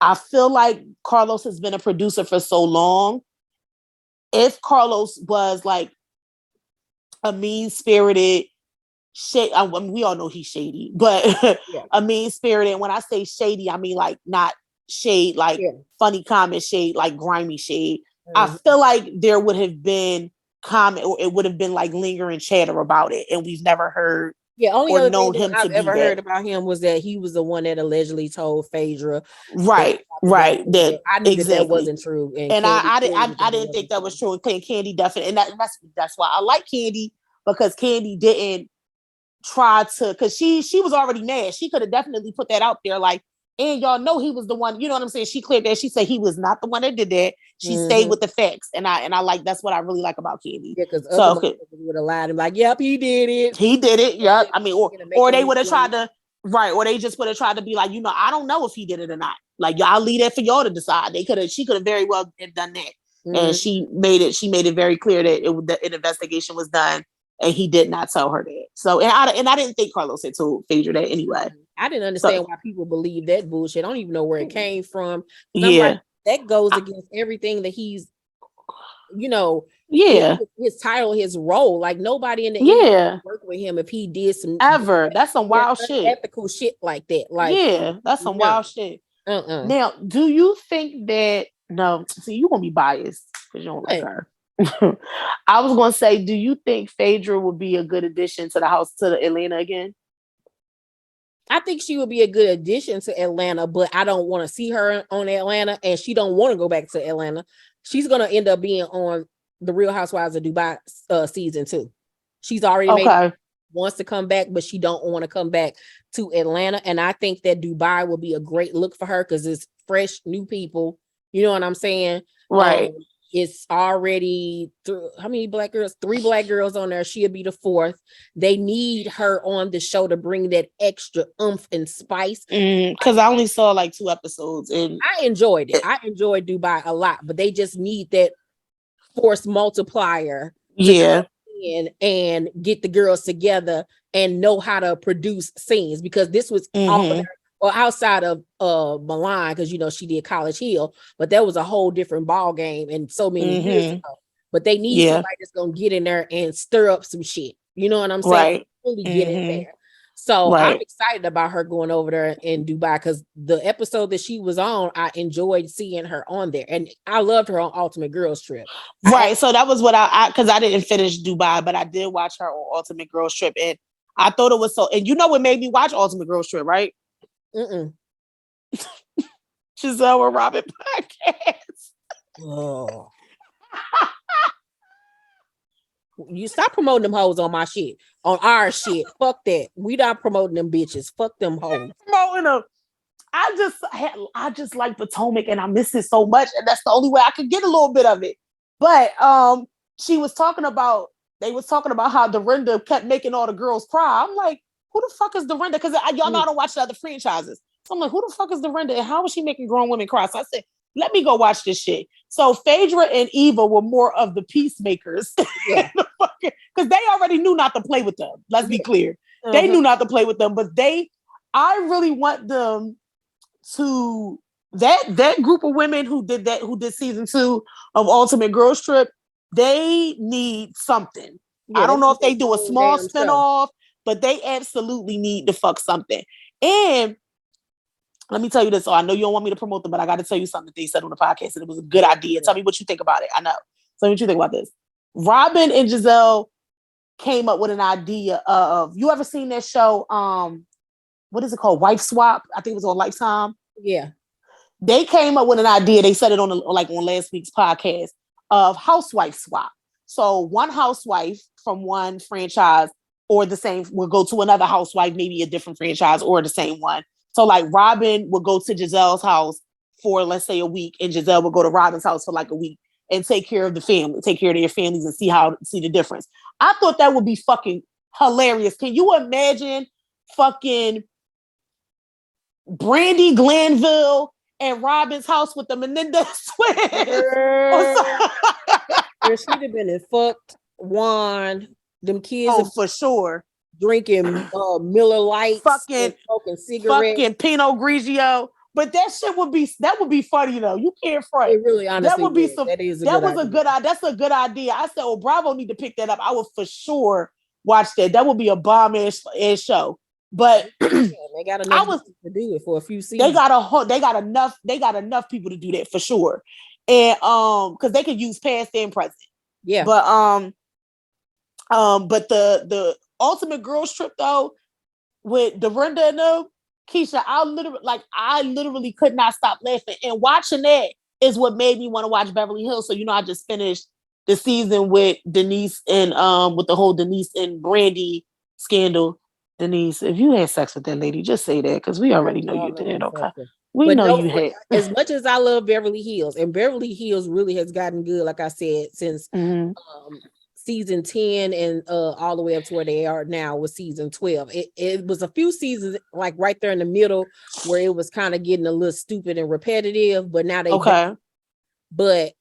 I feel like Carlos has been a producer for so long. If Carlos was like a mean-spirited, I mean, we all know he's shady, but a mean-spirited, when I say shady, I mean like not shade, like funny comment shade, like grimy shade. I feel like there would have been comment, or it would have been like lingering chatter about it, and we've never heard only other known thing him I've ever heard about him was that he was the one that allegedly told Phaedra. Right. That I knew that wasn't true, and I didn't think that was true. And Candy definitely, and that's why I like Candy, because Candy didn't try to, because she was already mad. She could have definitely put that out there, like, and y'all know he was the one. You know what I'm saying? She cleared that. She said he was not the one that did that. She stayed with the facts, and I like, that's what I really like about Candy. Yeah, because other would have lied and like, yep, he did it. He did it. Yep. I mean, or they would have tried to, right? Or they just would have tried to be like, I don't know if he did it or not. Like y'all leave that for y'all to decide. She could have very well have done that. Mhm. And she made it very clear that an investigation was done, and he did not tell her that. So, and I didn't think Carlos had told Phaedra that anyway. I didn't understand why people believe that bullshit. I don't even know where it came from. Yeah, like, that goes against everything that he's, yeah, his title, his role. Like nobody in the yeah work with him if he did some ever. That's some wild shit. Ethical shit like that. Like, yeah, that's some wild shit. Now, do you think that? No, see, you're gonna be biased because you don't like her. I was gonna say, do you think Phaedra would be a good addition to the Atlanta again? I think she would be a good addition to Atlanta, but I don't want to see her on Atlanta, and she don't want to go back to Atlanta. She's gonna end up being on the Real Housewives of Dubai season 2. She's already made wants to come back, but she don't want to come back to Atlanta. And I think that Dubai will be a great look for her because it's fresh, new people. You know what I'm saying? Right. It's already how many black girls? 3 black girls on there. She'll be the 4th. They need her on the show to bring that extra oomph and spice. Because I only saw like 2 episodes, and I enjoyed it. I enjoyed Dubai a lot, but they just need that force multiplier. Yeah. In and get the girls together and know how to produce scenes, because this was outside of Milan, because she did College Hill, but that was a whole different ball game and so many years ago. But they need somebody that's gonna get in there and stir up some shit. You know what I'm saying? Right. Really get in there. So I'm excited about her going over there in Dubai, because the episode that she was on, I enjoyed seeing her on there, and I loved her on Ultimate Girls Trip. Right. So that was what because I didn't finish Dubai, but I did watch her on Ultimate Girls Trip, and I thought it was so. And you know what made me watch Ultimate Girls Trip, right? Giselle and Robin podcast. Oh. You stop promoting them hoes on my shit, on our shit. Fuck that. We not promoting them bitches. Fuck them hoes. Promoting them. I just like Potomac, and I miss it so much, and that's the only way I could get a little bit of it. But they was talking about how Dorinda kept making all the girls cry. I'm like, who the fuck is Dorinda? Because y'all know I don't watch the other franchises. So I'm like, who the fuck is Dorinda, and how is she making grown women cry? So I said, let me go watch this shit. So Phaedra and Eva were more of the peacemakers. Because they already knew not to play with them. Let's be clear. They knew not to play with them, but I really want them to, that group of women who did season 2 of Ultimate Girls Trip, they need something. I don't know if they do a small spinoff, but they absolutely need to fuck something. And let me tell you this. So I know you don't want me to promote them, but I got to tell you something that they said on the podcast, and it was a good idea. Tell me what you think about it. I know. Tell me what you think about this. Robin and Giselle came up with an idea of, you ever seen that show? What is it called? Wife Swap. I think it was on Lifetime. Yeah. They came up with an idea. They said it on last week's podcast of housewife swap. So one housewife from one franchise or the same will go to another housewife, maybe a different franchise or the same one. So like Robin would go to Giselle's house for, let's say, a week, and Giselle would go to Robin's house for like a week and take care of the family, take care of their families, and see the difference. I thought that would be fucking hilarious. Can you imagine fucking Brandy Glanville and Robin's house with the Menendez twins? Girl, she'd have been in fucked Juan. Them kids for sure. Drinking Miller Lights, fucking smoking cigarettes, fucking Pinot Grigio. But that shit would be funny though. You can't front. It really, honestly, that would be that's a good idea. I said, oh, Bravo need to pick that up. I would for sure watch that. That would be a bomb ass show. But they got enough to do it for a few seasons. They got enough people to do that for sure. And because they could use past and present. Yeah. But the Ultimate Girls Trip though, with Dorinda and them, Keisha, I literally could not stop laughing. And watching that is what made me want to watch Beverly Hills. So I just finished the season with Denise and with the whole Denise and Brandy scandal. Denise, if you had sex with that lady, just say that, because we already know you did. Okay, we know you had. As much as I love Beverly Hills, and Beverly Hills really has gotten good, like I said, since season 10 and all the way up to where they are now with season 12. It was a few seasons like right there in the middle where it was kind of getting a little stupid and repetitive, but now they but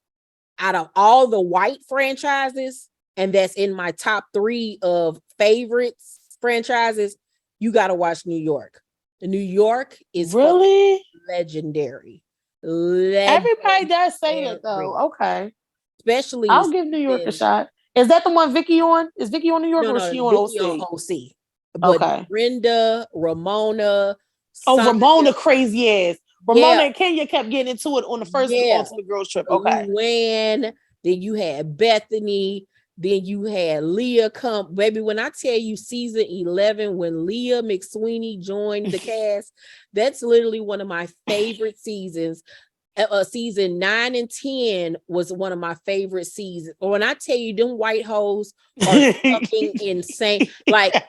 out of all the white franchises, and that's in my top 3 of favorites franchises, you got to watch New York. New York is really legendary. Everybody does say that though. Okay. Especially I'll give New York a shot. Is that the one Vicky on? Is Vicky on New York or is she on Vicky OC? on OC. But okay. Brenda, Ramona. Ramona crazy ass. Ramona and Kenya kept getting into it on the first Ultimate Girls Trip. Okay. Luann, then you had Bethany, then you had Leah come. Baby, when I tell you season 11, when Leah McSweeney joined the cast, that's literally one of my favorite seasons. Season 9 and 10 was one of my favorite seasons. When I tell you them white hoes are fucking insane. Like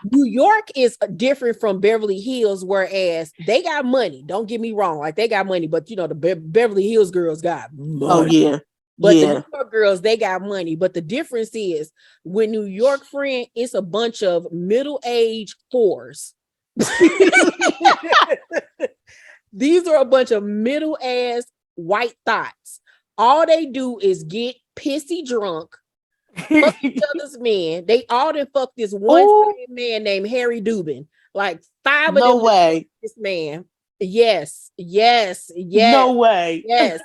New York is different from Beverly Hills, whereas they got money. Don't get me wrong. Like they got money, but you know, the Beverly Hills girls got money. Oh yeah. But the New York girls, they got money. But the difference is with New York, friend, it's a bunch of middle-aged whores. These are a bunch of middle-ass white thoughts. All they do is get pissy drunk, fuck each other's men. They all done fuck this one man named Harry Dubin. Like 5 of them. No way. This man. Yes. No way. Yes.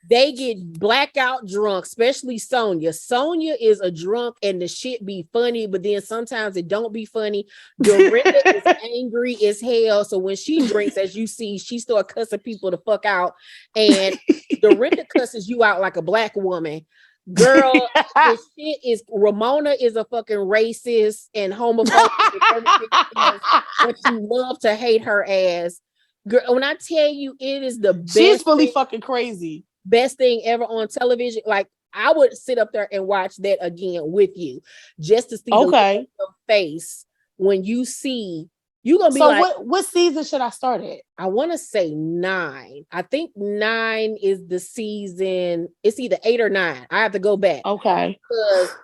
They get blackout drunk, especially Sonia. Sonia is a drunk and the shit be funny, but then sometimes it don't be funny. Dorinda is angry as hell. So when she drinks, as you see, she start cussing people the fuck out. And Dorinda cusses you out like a black woman. Girl, the shit is Ramona is a fucking racist and homophobic, but you love to hate her ass. Girl, when I tell you it is the best, she's really fucking crazy. Best thing ever on television. Like I would sit up there and watch that again with you just to see the look on your face when you see you're gonna be like, what season should I start at? I want to say 9. I think 9 is the season. It's either 8 or 9. I have to go back. Okay. Because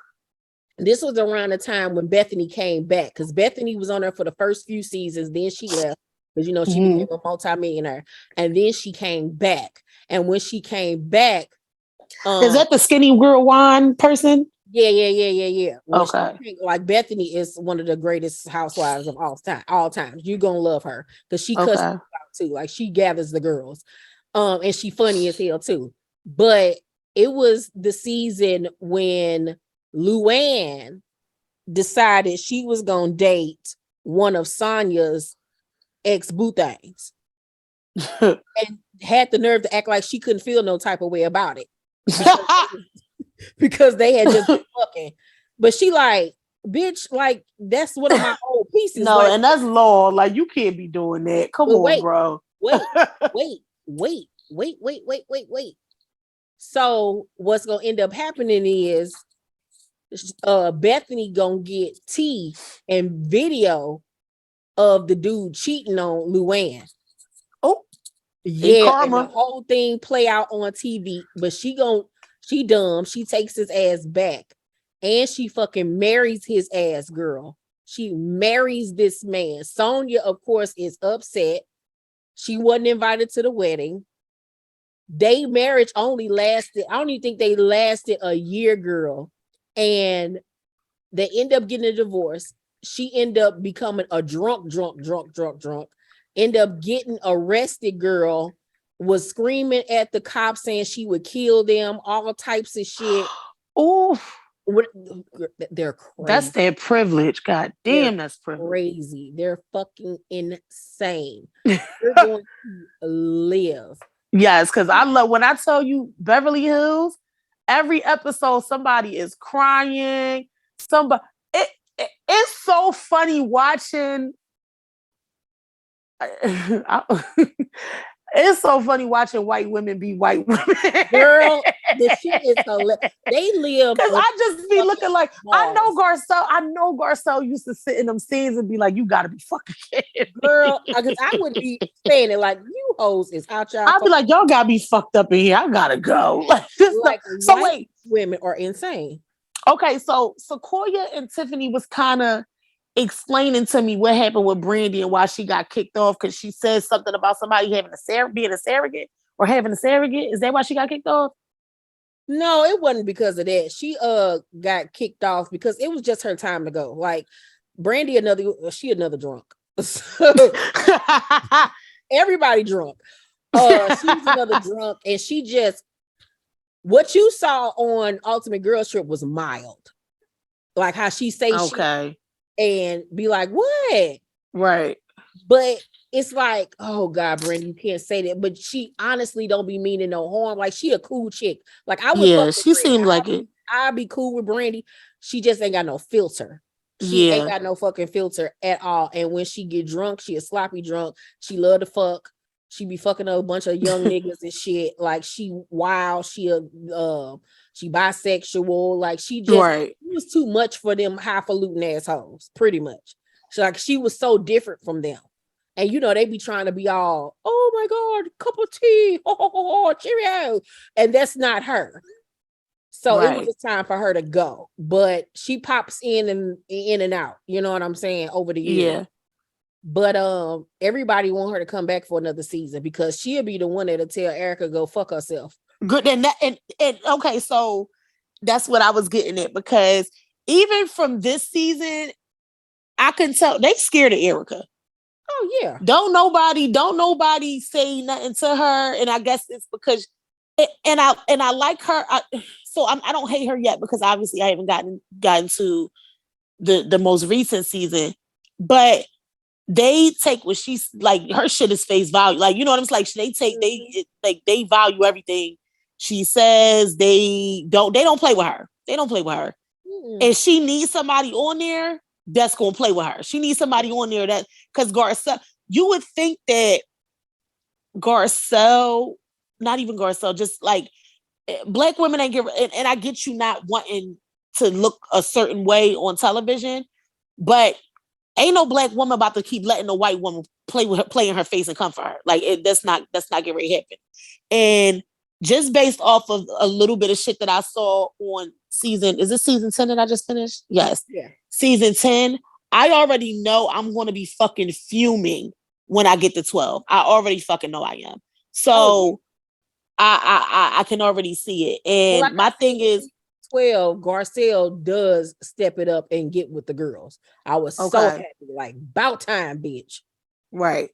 this was around the time when Bethany came back. Because Bethany was on there for the first few seasons, then she left. Because you know she became a multimillionaire, and then she came back. And when she came back, is that the skinny girl wine person? Yeah. Okay. Like Bethany is one of the greatest housewives of all time. You're gonna love her because she cusses out too. Like she gathers the girls, and she funny as hell too. But it was the season when Luann decided she was gonna date one of Sonia's ex-boo things and had the nerve to act like she couldn't feel no type of way about it because they had just been fucking. But she like, bitch, like that's one of my old pieces. No, like, and that's law. Like you can't be doing that. Come on, bro. Wait. So what's gonna end up happening is Bethany gonna get tea and video of the dude cheating on Luann. Oh, yeah, and the whole thing play out on TV, but she dumb. She takes his ass back and she fucking marries his ass, girl. She marries this man. Sonia, of course, is upset. She wasn't invited to the wedding. They marriage only lasted, I don't even think they lasted a year, girl. And they end up getting a divorce. She ended up becoming a drunk. End up getting arrested, girl. Was screaming at the cops saying she would kill them, all types of shit. Oh, they're crazy. That's their privilege. God damn, that's privilege. Crazy. They're fucking insane. They're going to live. Yes, because I love when I tell you Beverly Hills, every episode somebody is crying. It's so funny watching. It's so funny watching white women be white women. Girl, the shit is hilarious. They live. Because I just be looking like, I know Garcelle used to sit in them scenes and be like, you gotta be fucking kidding me. Girl, because I would be saying it like, you hoes is out y'all. I'd be like, y'all gotta be fucked up in here. I gotta go. So wait. Women are insane. Okay, so Sequoia and Tiffany was kind of explaining to me what happened with Brandy and why she got kicked off because she said something about somebody having being a surrogate or having a surrogate. Is that why she got kicked off? No, it wasn't because of that. She got kicked off because it was just her time to go. Like Brandy, she another drunk. Everybody drunk. She was another drunk, and she just what you saw on Ultimate Girls Trip was mild. Like how she say shit and be like, what? Right. But it's like, oh God, Brandy, you can't say that. But she honestly don't be meaning no harm. Like she a cool chick. Like I would fuck with she Brandy. seemed like it. I'd be cool with Brandy. She just ain't got no filter. She ain't got no fucking filter at all. And when she get drunk, she a sloppy drunk. She love to fuck. She be fucking a bunch of young niggas and shit. Like she wild. She bisexual. Like she just it was too much for them highfalutin assholes. Pretty much. So like she was so different from them. And you know, they be trying to be all, oh my God, cup of tea, cheerio. And that's not her. So it was just time for her to go. But she pops in and out. You know what I'm saying? Over the years. Yeah. But everybody want her to come back for another season because she'll be the one that'll tell Erica go fuck herself. Good. And okay, so that's what I was getting at because even from this season, I can tell they scared of Erica. Oh yeah. Don't nobody say nothing to her, and I guess it's because, and I like her. I don't hate her yet because obviously I haven't gotten to the most recent season, but they take what she's like. Her shit is face value, like you know what I'm saying. Like they value everything she says. They don't play with her. They don't play with her, and she needs somebody on there that's gonna play with her. She needs somebody on there that because Garcelle, you would think that Garcelle, not even Garcelle, just like Black women ain't and I get you not wanting to look a certain way on television, but ain't no Black woman about to keep letting a white woman play in her face and comfort her. Like that's not getting ready to happen. And just based off of a little bit of shit that I saw on is this season 10 that I just finished? Yes. Yeah. Season 10, I already know I'm going to be fucking fuming when I get to 12. I already fucking know I am. So I can already see it. And like my thing is 12, Garcelle does step it up and get with the girls. I was so happy, like about time, bitch. Right.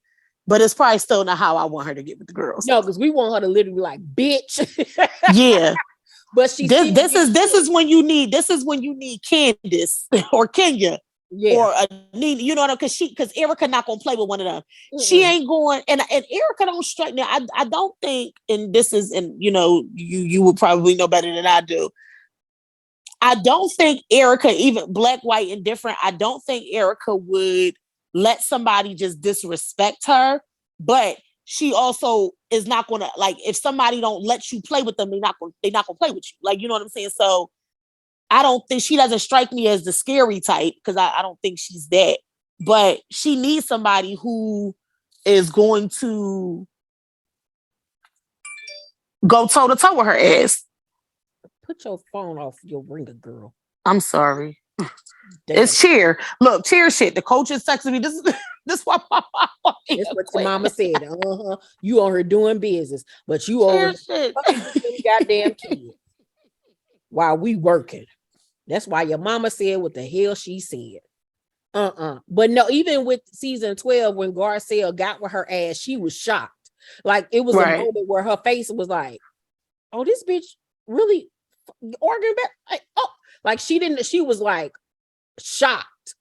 But it's probably still not how I want her to get with the girls. No, because we want her to literally be like, bitch. Yeah. But she this is when you need Candace or Kenya. Yeah. Or you know what? Because Erica not gonna play with one of them. She ain't going, and Erica don't strike now. I don't think, and this is, and you know, you will probably know better than I do. I don't think Erica, even Black, white, and different, I don't think Erica would let somebody just disrespect her, but she also is not gonna, like, if somebody don't let you play with them, they're not gonna play with you. Like, you know what I'm saying? So I don't think she doesn't strike me as the scary type because I don't think she's that. But she needs somebody who is going to go toe to toe with her ass. Put your phone off your ringer, girl. I'm sorry. Damn. It's cheer. Look, cheer shit. The coach is texting me. This what my mama. That's what your mama said. You on her doing business, but you over goddamn kids while we working. That's why your mama said what the hell she said. But no, even with season 12, when Garcelle got with her ass, she was shocked. Like it was a moment where her face was like, "Oh, this bitch really arguing back." Like, oh, like she was like shocked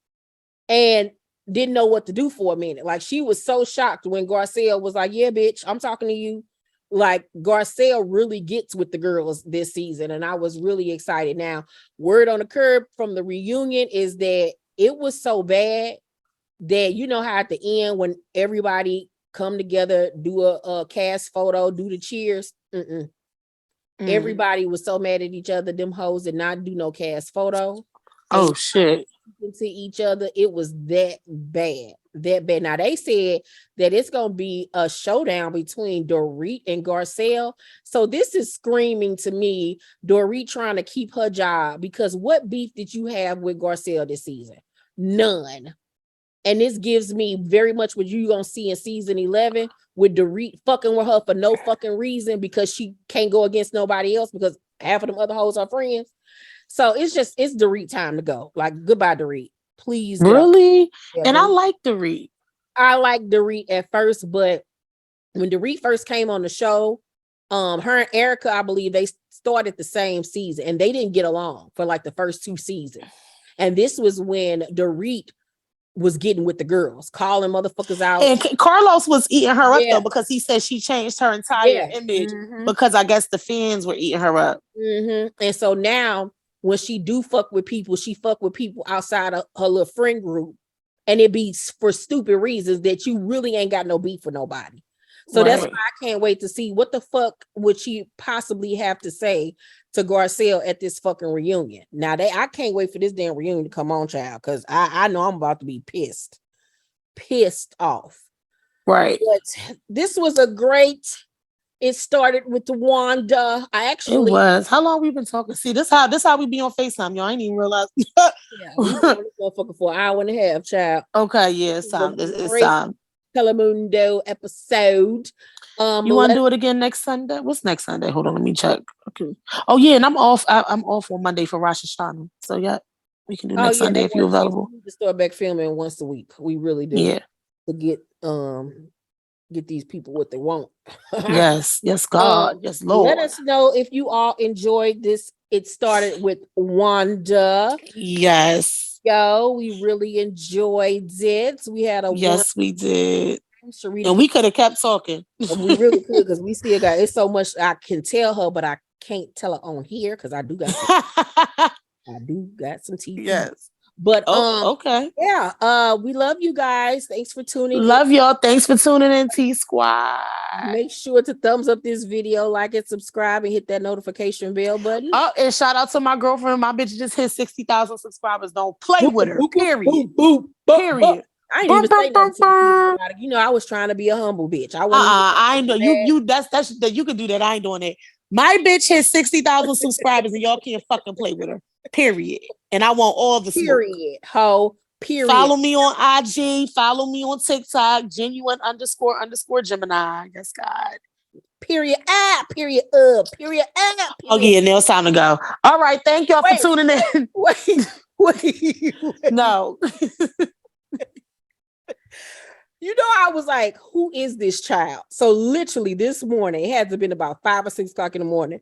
and didn't know what to do for a minute. Like she was so shocked when Garcelle was like, "Yeah, bitch, I'm talking to you." Like Garcelle really gets with the girls this season, and I was really excited. Now, word on the curb from the reunion is that it was so bad that, you know how at the end when everybody come together, do a cast photo, do the cheers. Everybody was so mad at each other. Them hoes did not do no cast photo. Oh shit! To each other, it was that bad. that bad. Now they said that it's gonna be a showdown between Dorit and Garcelle. So this is screaming to me, Dorit trying to keep her job, because what beef did you have with Garcelle this season? None. And this gives me very much what you're gonna see in season 11 with Dorit fucking with her for no fucking reason because she can't go against nobody else because half of them other hoes are friends. So it's Dorit time to go. Like, goodbye, Dorit. Please get off. Really? Yeah, And I Dorit. like the read. I like Dorit at first, but when Dorit first came on the show, her and Erica, I believe they started the same season and they didn't get along for like the first 2 seasons. And this was when Dorit was getting with the girls, calling motherfuckers out. And Carlos was eating her up Yeah. though, because he said she changed her entire image because I guess the fans were eating her up. And so now when she do fuck with people, she fuck with people outside of her little friend group, and it be for stupid reasons that you really ain't got no beef with nobody. So that's why I can't wait to see what the fuck would she possibly have to say to Garcelle at this fucking reunion. Now I can't wait for this damn reunion to come on, child, because I know I'm about to be pissed off. Right. But this was a great. It started with Wanda. It was. How long we been talking? See, this how we be on FaceTime, y'all. I ain't even realize. Yeah, we been on this motherfucker for an hour and a half, child. Okay, yeah, it's time. It's time. Telemundo episode. You want to do it again next Sunday? What's next Sunday? Hold on, let me check. Okay. Oh yeah, and I'm off. I'm off on Monday for Rosh Hashanah. So yeah, we can do next Sunday if you're available. We need to start back filming once a week. We really do. Yeah. To get these people what they want. Yes, God, yes, Lord. Let us know if you all enjoyed this. It started with Wanda. Yes. Yo, we really enjoyed it. We had we did. Cherita, and we could have kept talking. We really could, because we still got it's so much I can tell her, but I can't tell her on here because I do got some TV. Yes. But okay. Yeah. We love you guys. Thanks for tuning in. Love y'all. Thanks for tuning in, T Squad. Make sure to thumbs up this video, like it, subscribe, and hit that notification bell button. Oh, and shout out to my girlfriend. My bitch just hit 60,000 subscribers. Don't play with her. Period. Period. I ain't even say nothing to the people. I was trying to be a humble bitch. I know you. That's that. You can do that. I ain't doing it. My bitch hit 60,000 subscribers, and y'all can't fucking play with her. Period. And I want all the period. Ho. Period. Follow me on IG. Follow me on TikTok. Genuine__Gemini. Yes, God. Period. Period. Period. Oh yeah, now it's time to go. All right. Thank y'all for tuning in. Wait. No. I was like, who is this child? So literally this morning, it had to have been about 5 or 6 o'clock in the morning.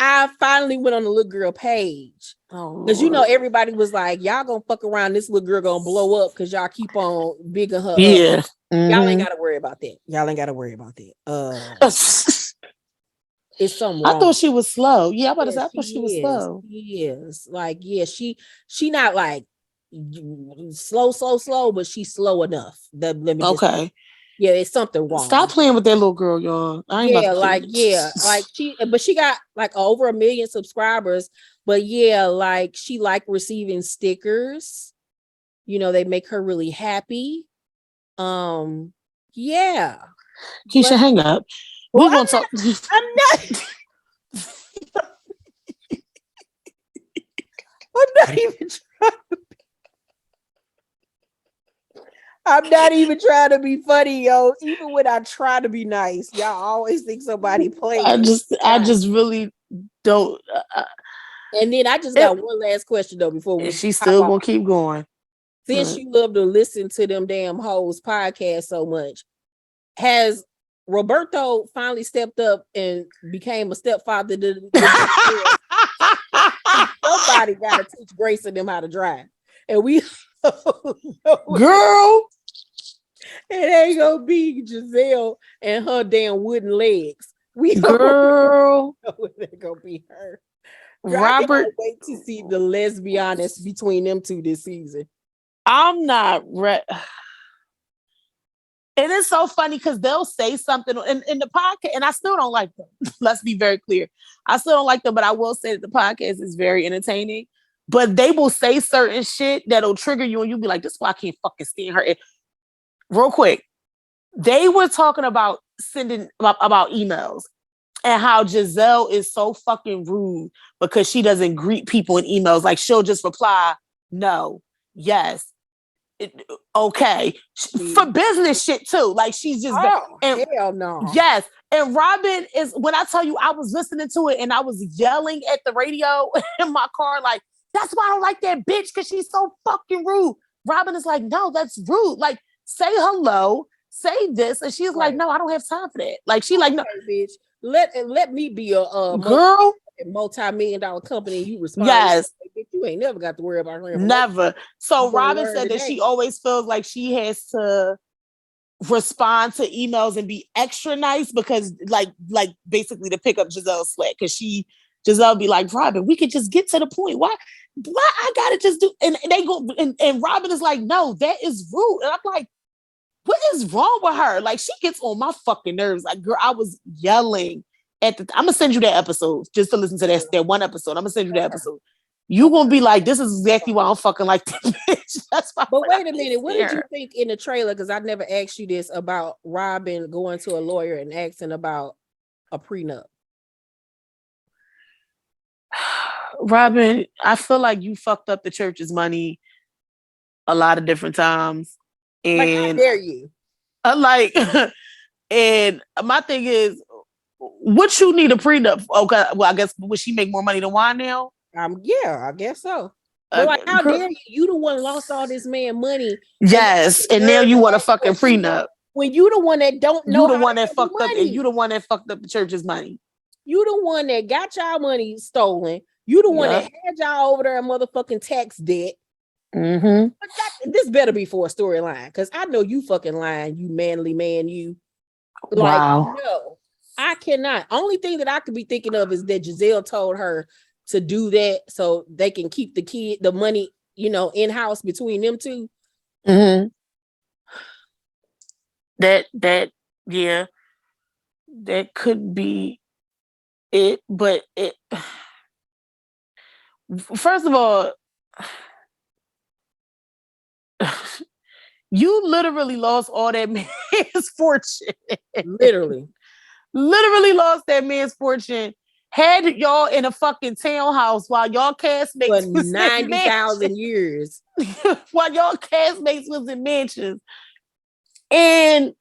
I finally went on the little girl page. Because everybody was like, y'all gonna fuck around, this little girl gonna blow up because y'all keep on bigging her up. Y'all ain't gotta worry about that. It's something wrong. I thought she was slow. Yeah, I thought she was slow. Yes. Like, yeah, she not like slow, but she's slow enough. Yeah, it's something wrong. Stop playing with that little girl, y'all. But she got like over 1 million subscribers. But yeah, like she like receiving stickers. They make her really happy. Yeah. Keisha, hang up. Well, we won't talk. I'm not. I'm not even trying to be funny, yo. Even when I try to be nice, y'all always think somebody playing. I just really don't. And then I just got one last question though before we. She's still gonna keep going. Since you love to listen to them damn hoes podcast so much, has Roberto finally stepped up and became a stepfather? Somebody got to teach Grace and them how to drive, and we. Girl, it ain't gonna be Giselle and her damn wooden legs. Girl, it ain't gonna be her. Robert, I can't wait to see the lesbianness between them two this season. I'm not ready. And it's so funny because they'll say something in the podcast, and I still don't like them. Let's be very clear. I still don't like them, but I will say that the podcast is very entertaining. But they will say certain shit that'll trigger you, and you'll be like, this is why I can't fucking stand her. real quick. They were talking about sending about emails and how Giselle is so fucking rude because she doesn't greet people in emails. Like she'll just reply, no, yes, okay, for business shit too. Like she's just hell no. Yes, and Robin is when I tell you I was listening to it and I was yelling at the radio in my car like that's why I don't like that bitch because she's so fucking rude. Robin is like, no, that's rude. Like say hello, say this, and she's like, no, I don't have time for that. Like she like no, bitch. Let me be a girl. multi-million-dollar company. You respond. Yes. You ain't never got to worry about her. Never. So Robin said that she always feels like she has to respond to emails and be extra nice because like basically to pick up Giselle's slack because Giselle be like, Robin, we could just get to the point. Why I gotta just do and they go and Robin is like, no, that is rude. And I'm like, what is wrong with her? Like she gets on my fucking nerves. Like, girl, I was yelling I'm gonna send you that episode just to listen to that one episode. I'm gonna send you that episode. You gonna be like, this is exactly why I'm fucking like this bitch. That's why. But wait a minute, what did you think in the trailer? Because I never asked you this about Robin going to a lawyer and asking about a prenup. Robin, I feel like you fucked up the church's money a lot of different times. And like, how dare you? And my thing is, what you need a prenup? Okay, well, I guess would she make more money than Wanda now? Yeah, I guess so. But like, how dare you? You the one lost all this man money. Yes, and now you want a fucking prenup. When you the one that don't know, you the one that fucked up, and you the one that fucked up the church's money. You the one that got y'all money stolen. You the one that had y'all over there a motherfucking tax debt. Mm-hmm. This better be for a storyline, because I know you fucking lying, you manly man, you. Like, wow. No, I cannot. Only thing that I could be thinking of is that Giselle told her to do that so they can keep the money, in-house between them two. Mm-hmm. That yeah, that could be it, but it. First of all, you literally lost all that man's fortune. Literally lost that man's fortune. Had y'all in a fucking townhouse while y'all castmates for 90,000 years. While y'all castmates was in mansions. And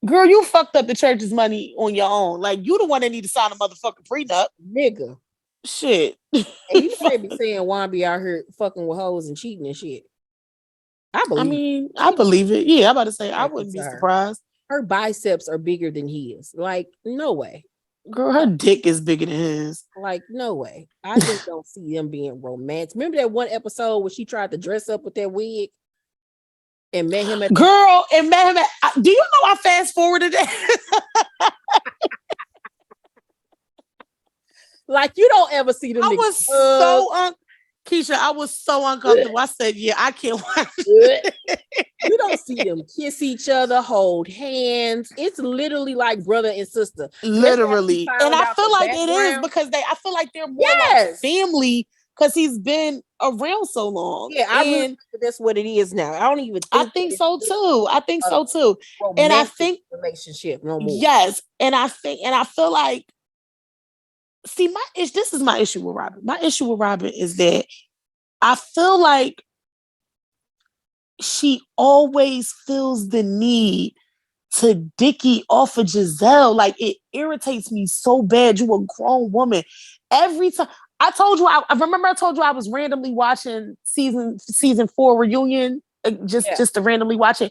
girl, you fucked up the church's money on your own. Like, you the one that need to sign a motherfucking prenup. Nigga. Shit. And you can't be saying Wanda be out here fucking with hoes and cheating and shit. I believe it. Yeah, I'm about to say, I wouldn't be surprised. Her biceps are bigger than his. Like, no way. Girl, her dick is bigger than his. Like, no way. I just don't see them being romantic. Remember that one episode where she tried to dress up with that wig and met him at do you know I fast forwarded that? Like, you don't ever see them. I was Keisha, I was so uncomfortable. I said, yeah, I can't watch it. You don't see them kiss each other, hold hands. It's literally like brother and sister. Literally. And I feel like it is because I feel like they're more like family because he's been around so long. Yeah, I really think that's what it is now. I don't even think I think so too. And I think relationship no more. Yes. And I feel like this is my issue with Robin. My issue with Robin is that I feel like she always feels the need to dicky off of Giselle. Like, it irritates me so bad. You a grown woman. Every time I told you, I remember I told you I was randomly watching season 4 reunion, just to randomly watch it.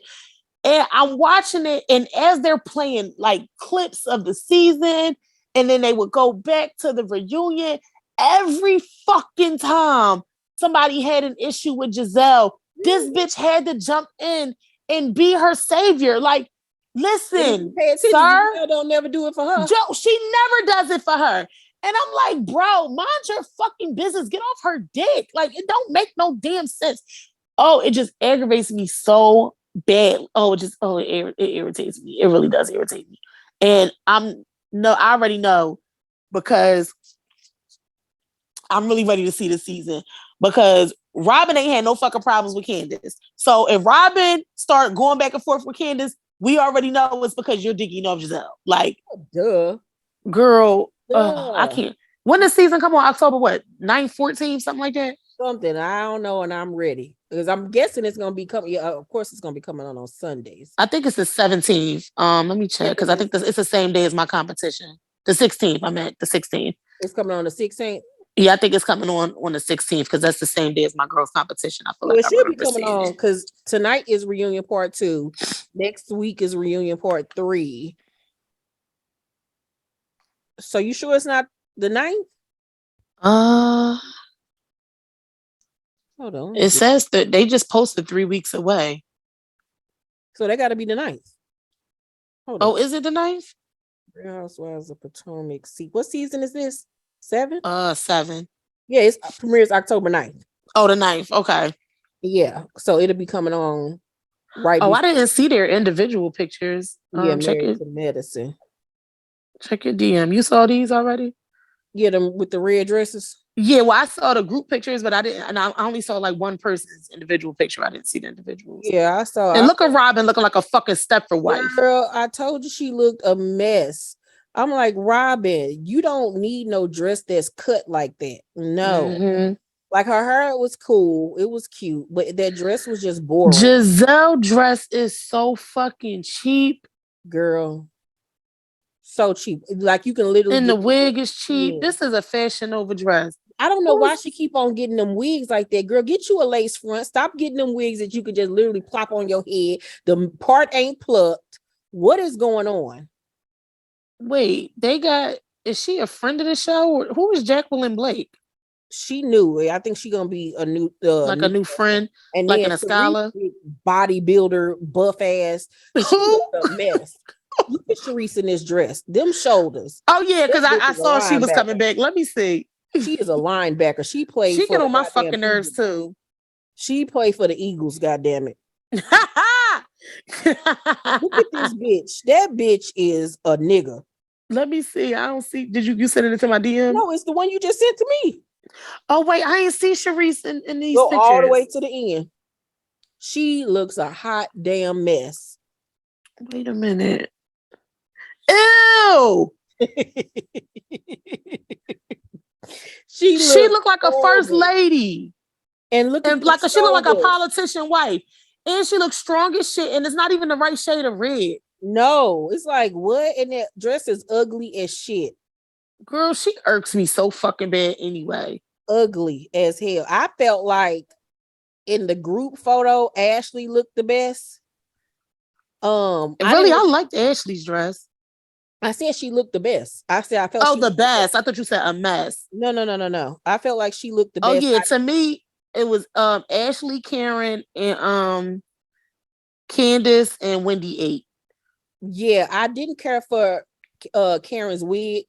And I'm watching it, and as they're playing like clips of the season, and then they would go back to the reunion, every fucking time somebody had an issue with Giselle, this bitch had to jump in and be her savior. Like, listen, sir, Giselle don't never do it for her. She never does it for her. And I'm like, bro, mind your fucking business. Get off her dick. Like, it don't make no damn sense. Oh, it just aggravates me so bad. It irritates me. It really does irritate me. And I already know because I'm really ready to see this season because Robin ain't had no fucking problems with Candace. So if Robin start going back and forth with Candace, we already know it's because you're digging off Giselle. Like, Duh. girl, Duh. I can't. When does season come on? October what? 9th, 14th, something like that? Something. I don't know, and I'm ready. Because I'm guessing it's gonna be coming. Yeah, of course it's gonna be coming on Sundays. I think it's the 17th. Let me check because I think it's the same day as my competition. The 16th. I meant the 16th. It's coming on the 16th. Yeah, I think it's coming on the 16th because that's the same day as my girls' competition. I feel Well, like it I should be remember coming seeing on it. because tonight is reunion part 2. Next week is reunion part 3. So you sure it's not the 9th? Hold on. It says that they just posted 3 weeks away. So they got to be the 9th. Hold Oh, on. is it the 9th? Real Housewives of Potomac. What season is this? 7? 7. Yeah, it's premieres October 9th. Oh, the 9th. Okay. Yeah, so it'll be coming on right. Oh, I didn't see their individual pictures. Yeah, Check Married it. to Medicine. Check your DM. You saw these already? Yeah, them with the red dresses. Yeah, well, I saw the group pictures, but I didn't. And I only saw like one person's individual picture. I didn't see the individuals. Yeah, I saw. And look at Robin looking like a fucking Stepford wife. Girl, I told you she looked a mess. I'm like, Robin, you don't need no dress that's cut like that. No. Mm-hmm. Like her hair was cool. It was cute. But that dress was just boring. Giselle dress is so fucking cheap. Girl. So cheap. Like you can literally And the wig is cheap. Yeah. This is a Fashion Nova dress. I don't know why she keep on getting them wigs like that. Girl, get you a lace front. Stop getting them wigs that you could just literally plop on your head. The part ain't plucked. What is going on? Wait, is she a friend of the show? Or who is Jacqueline Blake? She knew it. I think she gonna be a new a new friend, and like then in a scholar bodybuilder, buff ass. She looked a mess. Look at Cherita in this dress. Them shoulders. Oh yeah, because I saw she was coming back. Let me see. She is a linebacker. She played. She get on my fucking nerves too. She played for the Eagles. Goddamn it! Look at this bitch. That bitch is a nigga. Let me see. I don't see. Did you send it into my DM? No, it's the one you just sent to me. Oh wait, I ain't see Sharice in these Go pictures. all the way to the end. She looks a hot damn mess. Wait a minute. Ew. She looked like a first lady. And look at like she looked like a politician wife. And she looks strong as shit. And it's not even the right shade of red. No, it's like what? And that dress is ugly as shit. Girl, she irks me so fucking bad anyway. Ugly as hell. I felt like in the group photo, Ashley looked the best. I liked Ashley's dress. I said she looked the best. I said I felt. Oh, the best. I thought you said a mess. No. I felt like she looked the best. Oh yeah, to me it was Ashley, Karen, and Candace and Wendy 8. Yeah, I didn't care for Karen's wig.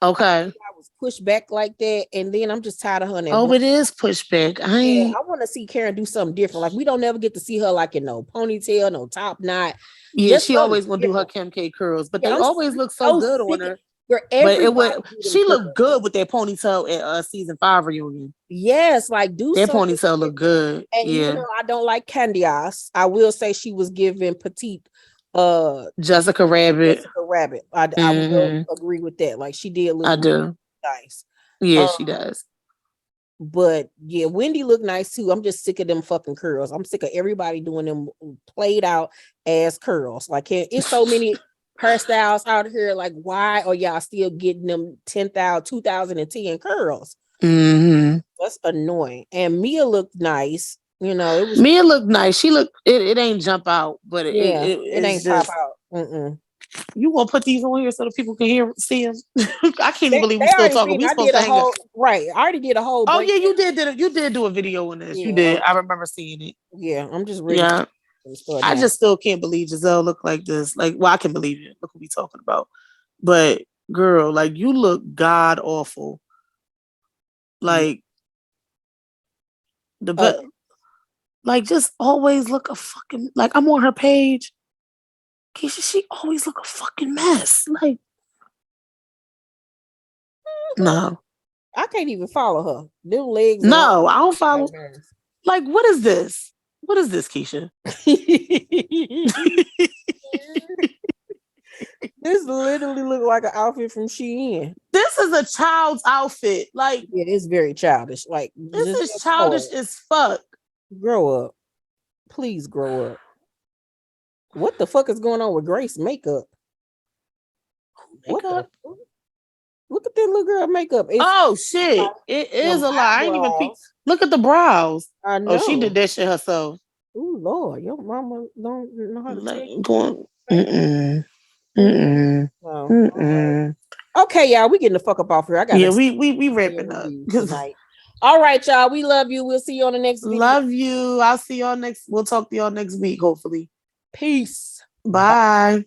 Okay. I was pushed back like that, and then I'm just tired of her. It is pushed back. I want to see Karen do something different. Like we don't never get to see her like in no ponytail, no top knot. Yeah, she always gonna do her Kim K curls, but they always look so good on her. She looked good with that ponytail at season 5 reunion. Yes, like that ponytail look good. And even though I don't like Candice, I will say she was giving petite Jessica Rabbit. I will agree with that. Like she did look nice. Yeah, she does. But yeah, Wendy looked nice too. I'm just sick of them fucking curls. I'm sick of everybody doing them played out ass curls. Like it's so many hairstyles out here. Like why are y'all still getting them 2010 curls? Mm-hmm. That's annoying. And Mia looked nice. You know, Mia looked nice. She looked. It ain't jump out, but it ain't just pop out. You gonna put these on here so that people can see them? I can't even believe we still talking. We supposed to hang up. Right. I already did a whole. Oh yeah, you did do a video on this. Yeah. You did. I remember seeing it. Yeah, I'm just ready. Yeah. I just still can't believe Giselle looked like this. Like, well, I can believe it. Look what we talking about. But girl, like you look god awful. Like like just always look a fucking like I'm on her page. Keisha, she always look a fucking mess. Like, no. I can't even follow her. Them legs. No, I don't follow. Nightmares. Like, what is this? What is this, Keisha? This literally look like an outfit from Shein. This is a child's outfit. Like, Yeah, it's very childish. Like, this just is childish as fuck. grow up. Please grow up. What the fuck is going on with Grace makeup? What the Makeup? fuck? Look at that little girl makeup. It's Oh shit! It is a lie. I ain't even peek. Look at the brows. I know. Oh, she did that shit herself. Oh Lord, your mama don't know how to Like, take. going. No. Okay, y'all, we getting the fuck up off here. I got we wrapping up tonight. All right, y'all. We love you. We'll see you on the next video. Love you. I'll see y'all next. We'll talk to y'all next week, hopefully. Peace. Bye.